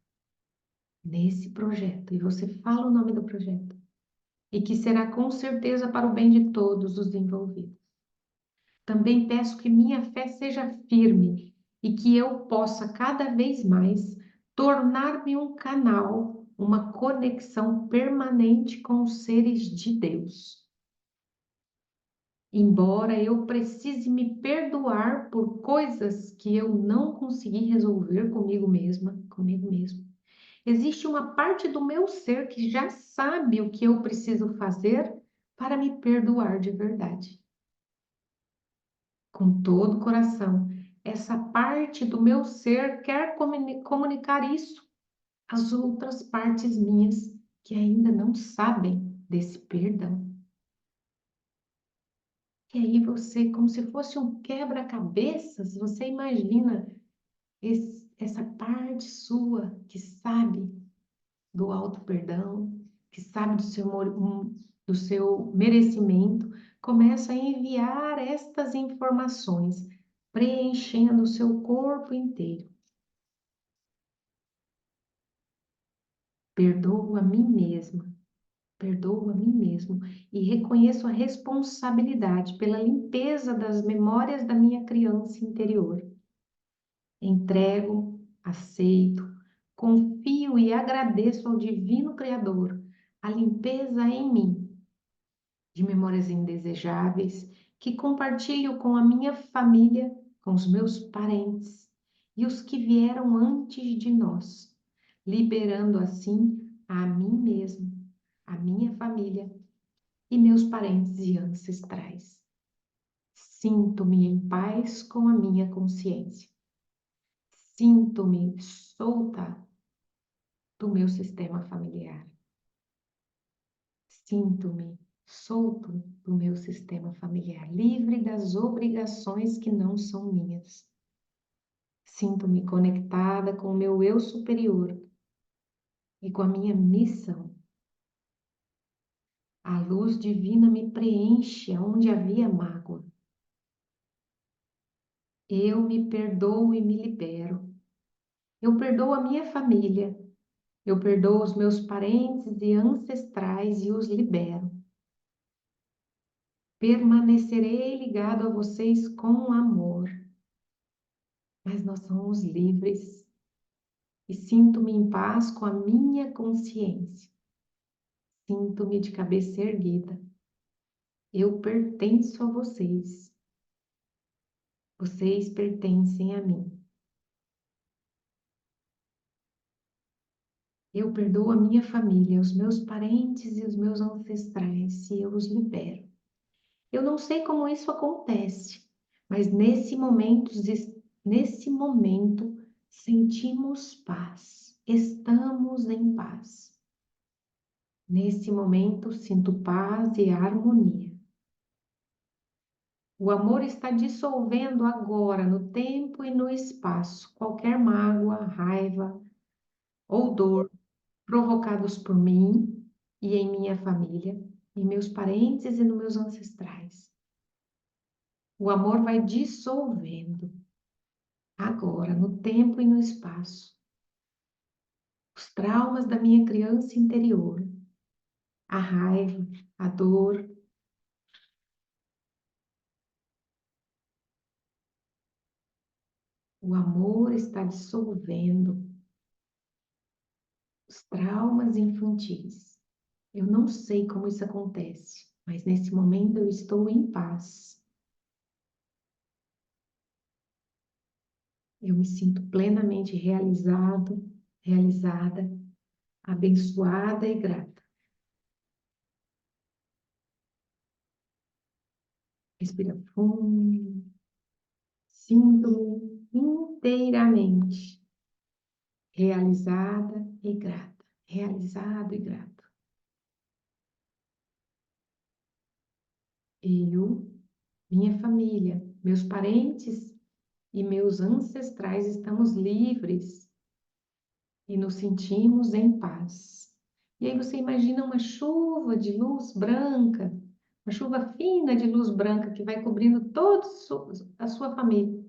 nesse projeto. E você fala o nome do projeto. E que será com certeza para o bem de todos os envolvidos. Também peço que minha fé seja firme e que eu possa cada vez mais tornar-me um canal, uma conexão permanente com os seres de Deus. Embora eu precise me perdoar por coisas que eu não consegui resolver comigo mesma, comigo mesmo, existe uma parte do meu ser que já sabe o que eu preciso fazer para me perdoar de verdade. Com todo o coração, essa parte do meu ser quer comunicar isso às outras partes minhas que ainda não sabem desse perdão. E aí você, como se fosse um quebra-cabeças, você imagina essa parte sua que sabe do auto-perdão, que sabe do seu merecimento, começa a enviar estas informações, preenchendo o seu corpo inteiro. Perdoo a mim mesma, perdoo a mim mesmo e reconheço a responsabilidade pela limpeza das memórias da minha criança interior. Entrego, aceito, confio e agradeço ao Divino Criador a limpeza em mim de memórias indesejáveis que compartilho com a minha família, com os meus parentes e os que vieram antes de nós, liberando assim a mim mesmo, a minha família e meus parentes e ancestrais. Sinto-me em paz com a minha consciência. Sinto-me solta do meu sistema familiar. Sinto-me solto do meu sistema familiar, livre das obrigações que não são minhas. Sinto-me conectada com o meu eu superior e com a minha missão. A luz divina me preenche onde havia mágoa. Eu me perdoo e me libero. Eu perdoo a minha família. Eu perdoo os meus parentes e ancestrais e os libero. Permanecerei ligado a vocês com amor. Mas nós somos livres e sinto-me em paz com a minha consciência. Sinto-me de cabeça erguida. Eu pertenço a vocês. Vocês pertencem a mim. Eu perdoo a minha família, os meus parentes e os meus ancestrais, e eu os libero. Eu não sei como isso acontece, mas nesse momento sentimos paz, estamos em paz. Nesse momento sinto paz e harmonia. O amor está dissolvendo agora no tempo e no espaço qualquer mágoa, raiva ou dor provocados por mim e em minha família, em meus parentes e nos meus ancestrais. O amor vai dissolvendo agora, no tempo e no espaço, os traumas da minha criança interior, a raiva, a dor. O amor está dissolvendo os traumas infantis. Eu não sei como isso acontece, mas nesse momento eu estou em paz. Eu me sinto plenamente realizado, realizada, abençoada e grata. Respira fundo, sinto-me inteiramente realizada e grata, realizado e grato. Eu, minha família, meus parentes e meus ancestrais estamos livres e nos sentimos em paz. E aí você imagina uma chuva de luz branca, uma chuva fina de luz branca que vai cobrindo toda a sua família,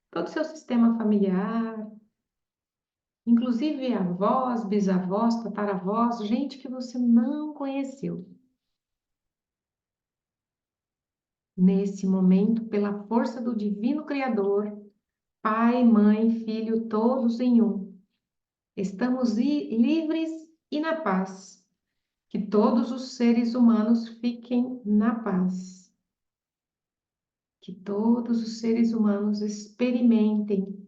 todo o seu sistema familiar, inclusive avós, bisavós, tataravós, gente que você não conheceu. Nesse momento, pela força do Divino Criador, Pai, Mãe, Filho, todos em um, estamos livres e na paz. Que todos os seres humanos fiquem na paz. Que todos os seres humanos experimentem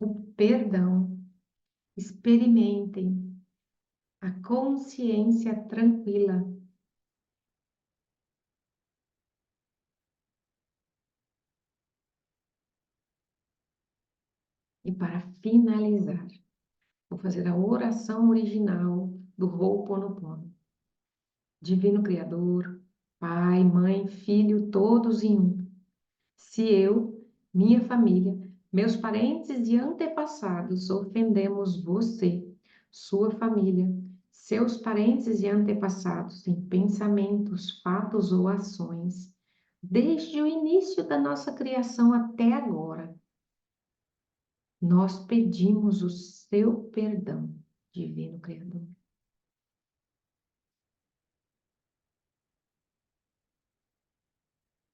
o perdão, experimentem a consciência tranquila. E para finalizar, vou fazer a oração original do Ho'oponopono. Divino Criador, Pai, Mãe, Filho, todos em um. Se eu, minha família, meus parentes e antepassados ofendemos você, sua família, seus parentes e antepassados em pensamentos, fatos ou ações, desde o início da nossa criação até agora, nós pedimos o seu perdão, Divino Criador.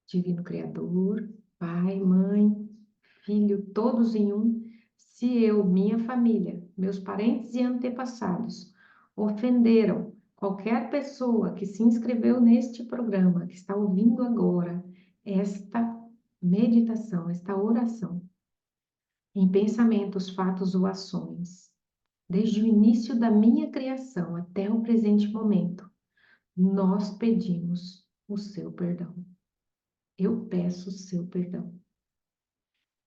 Divino Criador, Pai, Mãe, Filho, todos em um, se eu, minha família, meus parentes e antepassados ofenderam qualquer pessoa que se inscreveu neste programa, que está ouvindo agora esta meditação, esta oração, em pensamentos, fatos ou ações, desde o início da minha criação até o presente momento, nós pedimos o seu perdão. Eu peço o seu perdão.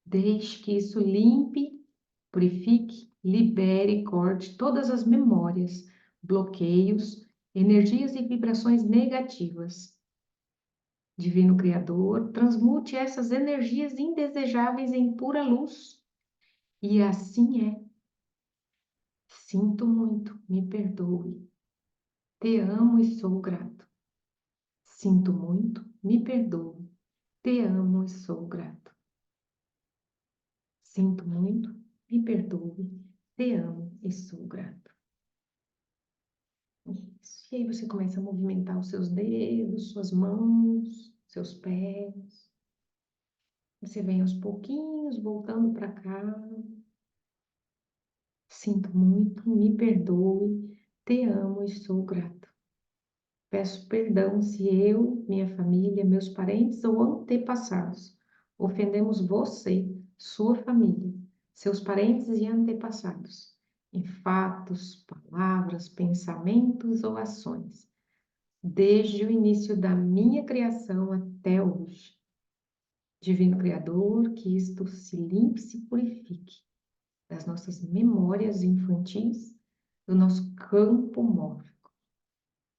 Deixe que isso limpe, purifique, libere e corte todas as memórias, bloqueios, energias e vibrações negativas. Divino Criador, transmute essas energias indesejáveis em pura luz. E assim é. Sinto muito, me perdoe. Te amo e sou grato. Sinto muito, me perdoe. Te amo e sou grato. Sinto muito, me perdoe. Te amo e sou grato. Isso. E aí você começa a movimentar os seus dedos, suas mãos, seus pés. Você vem aos pouquinhos voltando para cá. Sinto muito, me perdoe, te amo e sou grato. Peço perdão se eu, minha família, meus parentes ou antepassados ofendemos você, sua família, seus parentes e antepassados, em fatos, palavras, pensamentos ou ações, desde o início da minha criação até hoje. Divino Criador, que isto se limpe e se purifique das nossas memórias infantis, do nosso campo móvel.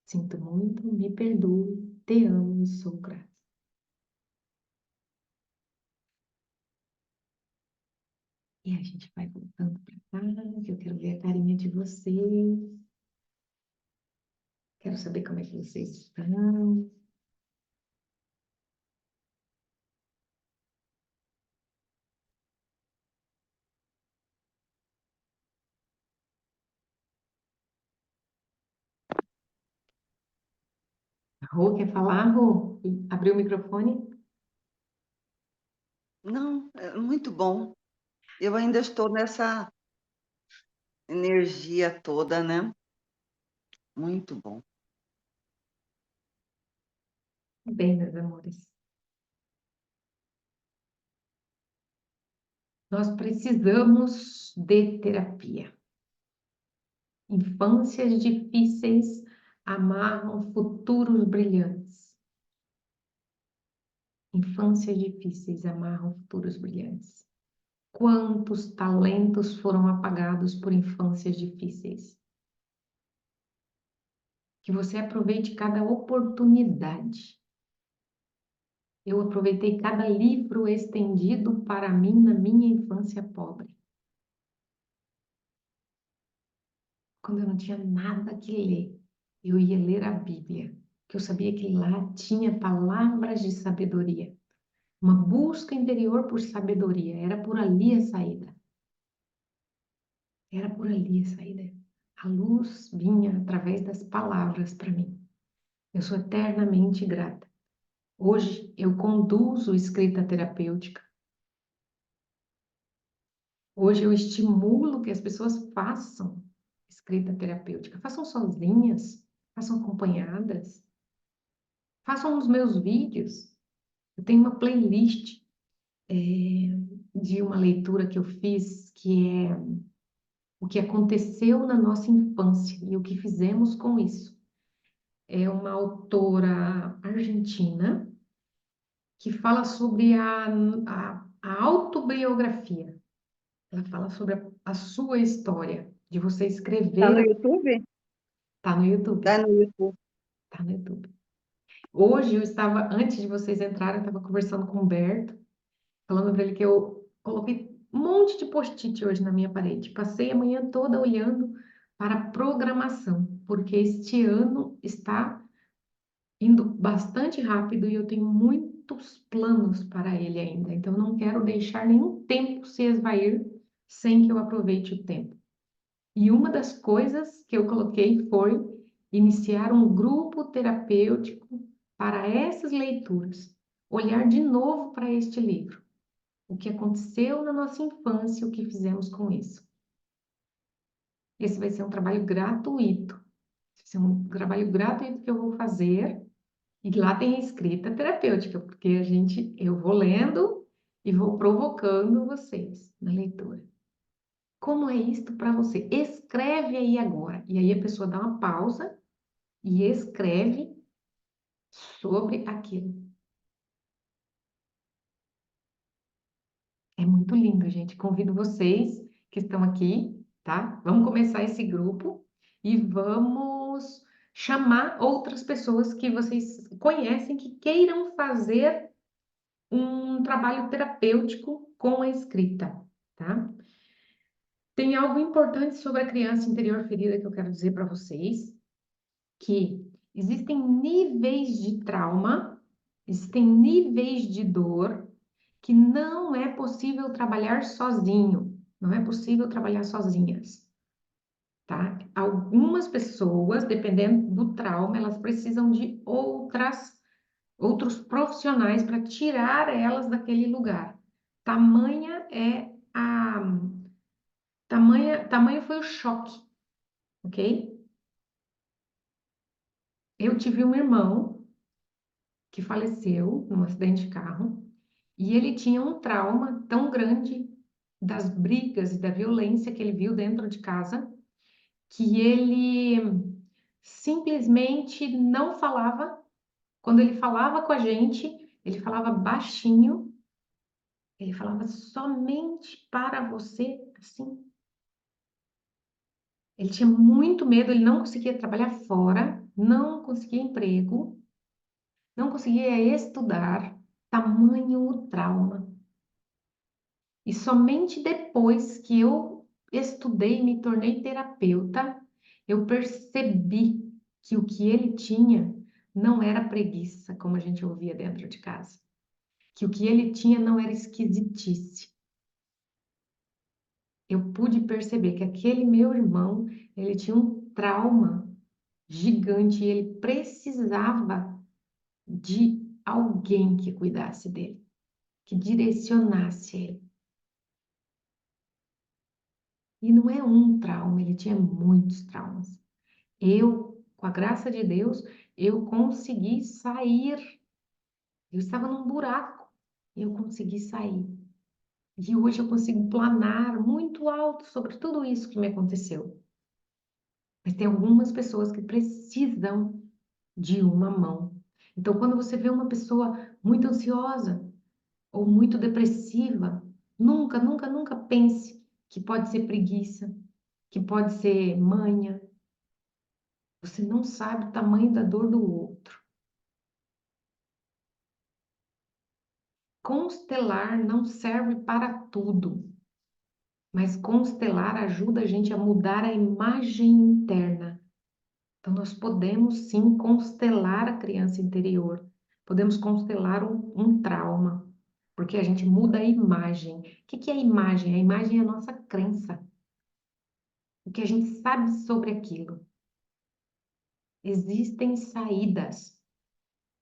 Sinto muito, me perdoe, te amo e sou grata. E a gente vai voltando para cá, que eu quero ver a carinha de vocês. Quero saber como é que vocês estão. Rô, quer falar, Rô? Abriu o microfone? Não, é muito bom. Eu ainda estou nessa energia toda, né? Muito bom. Bem, meus amores. Nós precisamos de terapia. Infâncias difíceis amarram futuros brilhantes. Infâncias difíceis amarram futuros brilhantes. Quantos talentos foram apagados por infâncias difíceis? Que você aproveite cada oportunidade. Eu aproveitei cada livro estendido para mim na minha infância pobre. Quando eu não tinha nada que ler, eu ia ler a Bíblia, que eu sabia que lá tinha palavras de sabedoria. Uma busca interior por sabedoria. Era por ali a saída. Era por ali a saída. A luz vinha através das palavras para mim. Eu sou eternamente grata. Hoje eu conduzo escrita terapêutica. Hoje eu estimulo que as pessoas façam escrita terapêutica. Façam sozinhas, façam acompanhadas, façam os meus vídeos. Eu tenho uma playlist de uma leitura que eu fiz, que é o que aconteceu na nossa infância e o que fizemos com isso. É uma autora argentina que fala sobre a autobiografia. Ela fala sobre a sua história, de você Tá no escrever. YouTube? Tá no YouTube. Tá no YouTube. Tá no YouTube. Hoje eu estava, antes de vocês entrarem, eu estava conversando com o Humberto, falando para ele que eu coloquei um monte de post-it hoje na minha parede. Passei a manhã toda olhando para a programação, porque este ano está indo bastante rápido e eu tenho muitos planos para ele ainda. Então, eu não quero deixar nenhum tempo se esvair sem que eu aproveite o tempo. E uma das coisas que eu coloquei foi iniciar um grupo terapêutico para essas leituras. Olhar de novo para este livro. O que aconteceu na nossa infância, o que fizemos com isso. Esse vai ser um trabalho gratuito. Vai ser um trabalho gratuito que eu vou fazer. E lá tem a escrita terapêutica, porque eu vou lendo e vou provocando vocês na leitura. Como é isto para você? Escreve aí agora. E aí a pessoa dá uma pausa e escreve sobre aquilo. É muito lindo, gente. Convido vocês que estão aqui, tá? Vamos começar esse grupo e vamos chamar outras pessoas que vocês conhecem que queiram fazer um trabalho terapêutico com a escrita, tá? Tem algo importante sobre a criança interior ferida que eu quero dizer para vocês, que existem níveis de trauma, existem níveis de dor que não é possível trabalhar sozinho, não é possível trabalhar sozinhas, tá? Algumas pessoas, dependendo do trauma, elas precisam de outros profissionais para tirar elas daquele lugar. Tamanha é a tamanho foi o choque, ok? Eu tive um irmão que faleceu num acidente de carro e ele tinha um trauma tão grande das brigas e da violência que ele viu dentro de casa, que ele simplesmente não falava. Quando ele falava com a gente, ele falava baixinho, ele falava somente para você, assim. Ele tinha muito medo, ele não conseguia trabalhar fora, não conseguia emprego, não conseguia estudar, tamanho o trauma. E somente depois que eu estudei e me tornei terapeuta, eu percebi que o que ele tinha não era preguiça, como a gente ouvia dentro de casa. Que o que ele tinha não era esquisitice. Eu pude perceber que aquele meu irmão, ele tinha um trauma gigante e ele precisava de alguém que cuidasse dele, que direcionasse ele. E não é um trauma, ele tinha muitos traumas. Eu, com a graça de Deus, eu consegui sair. Eu estava num buraco, eu consegui sair. E hoje eu consigo planar muito alto sobre tudo isso que me aconteceu. Mas tem algumas pessoas que precisam de uma mão. Então, quando você vê uma pessoa muito ansiosa ou muito depressiva, nunca, nunca, nunca pense que pode ser preguiça, que pode ser manha. Você não sabe o tamanho da dor do outro. Constelar não serve para tudo, mas constelar ajuda a gente a mudar a imagem interna. Então, nós podemos sim constelar a criança interior, podemos constelar um trauma, porque a gente muda a imagem. O que que é a imagem? A imagem é a nossa crença, o que a gente sabe sobre aquilo. Existem saídas,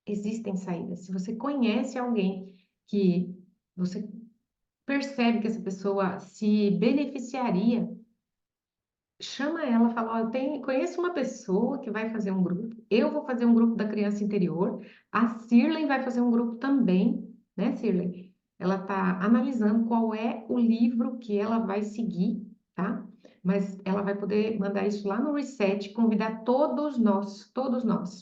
existem saídas. Se você conhece alguém que você percebe que essa pessoa se beneficiaria, chama ela, fala, ó, conheço uma pessoa que vai fazer um grupo, eu vou fazer um grupo da criança interior, a Cirlei vai fazer um grupo também, né, Cirlei? Ela está analisando qual é o livro que ela vai seguir, tá? Mas ela vai poder mandar isso lá no Reset, convidar todos nós,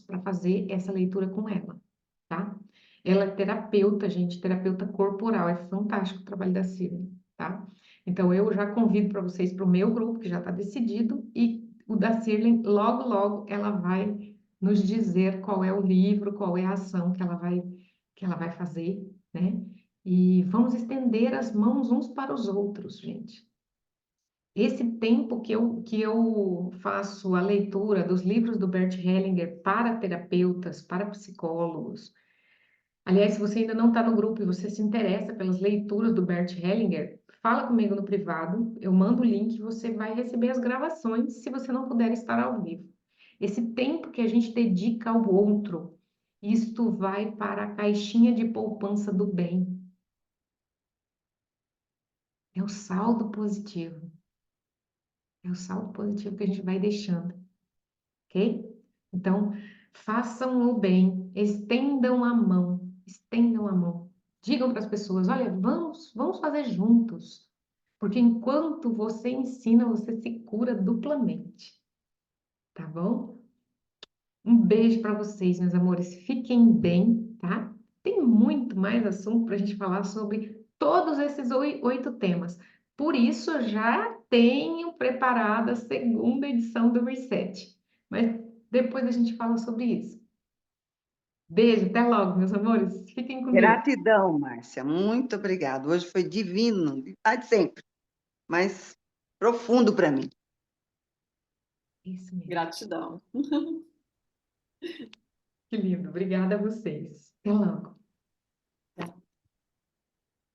para fazer essa leitura com ela, tá? Ela é terapeuta, gente, terapeuta corporal, é fantástico o trabalho da Cirlei, tá? Então, eu já convido para vocês para o meu grupo, que já está decidido, e o da Cirlei, logo, logo, ela vai nos dizer qual é o livro, qual é a ação que ela vai fazer, né? E vamos estender as mãos uns para os outros, gente. Esse tempo que eu faço a leitura dos livros do Bert Hellinger para terapeutas, para psicólogos. Aliás, se você ainda não está no grupo e você se interessa pelas leituras do Bert Hellinger, fala comigo no privado, eu mando o link e você vai receber as gravações se você não puder estar ao vivo. Esse tempo que a gente dedica ao outro, isto vai para a caixinha de poupança do bem. É o saldo positivo. É o saldo positivo que a gente vai deixando, ok? Então, façam o bem, estendam a mão, estendam a mão. Digam para as pessoas, olha, vamos fazer juntos. Porque enquanto você ensina, você se cura duplamente. Tá bom? Um beijo para vocês, meus amores. Fiquem bem, tá? Tem muito mais assunto para a gente falar sobre todos esses 8 temas. Por isso, eu já tenho preparada a segunda edição do Reset. Mas depois a gente fala sobre isso. Beijo, até logo, meus amores. Fiquem com Deus. Gratidão, Márcia. Muito obrigada. Hoje foi divino, de sempre, mas profundo para mim. Isso mesmo. Gratidão. Que lindo. Obrigada a vocês. Até logo.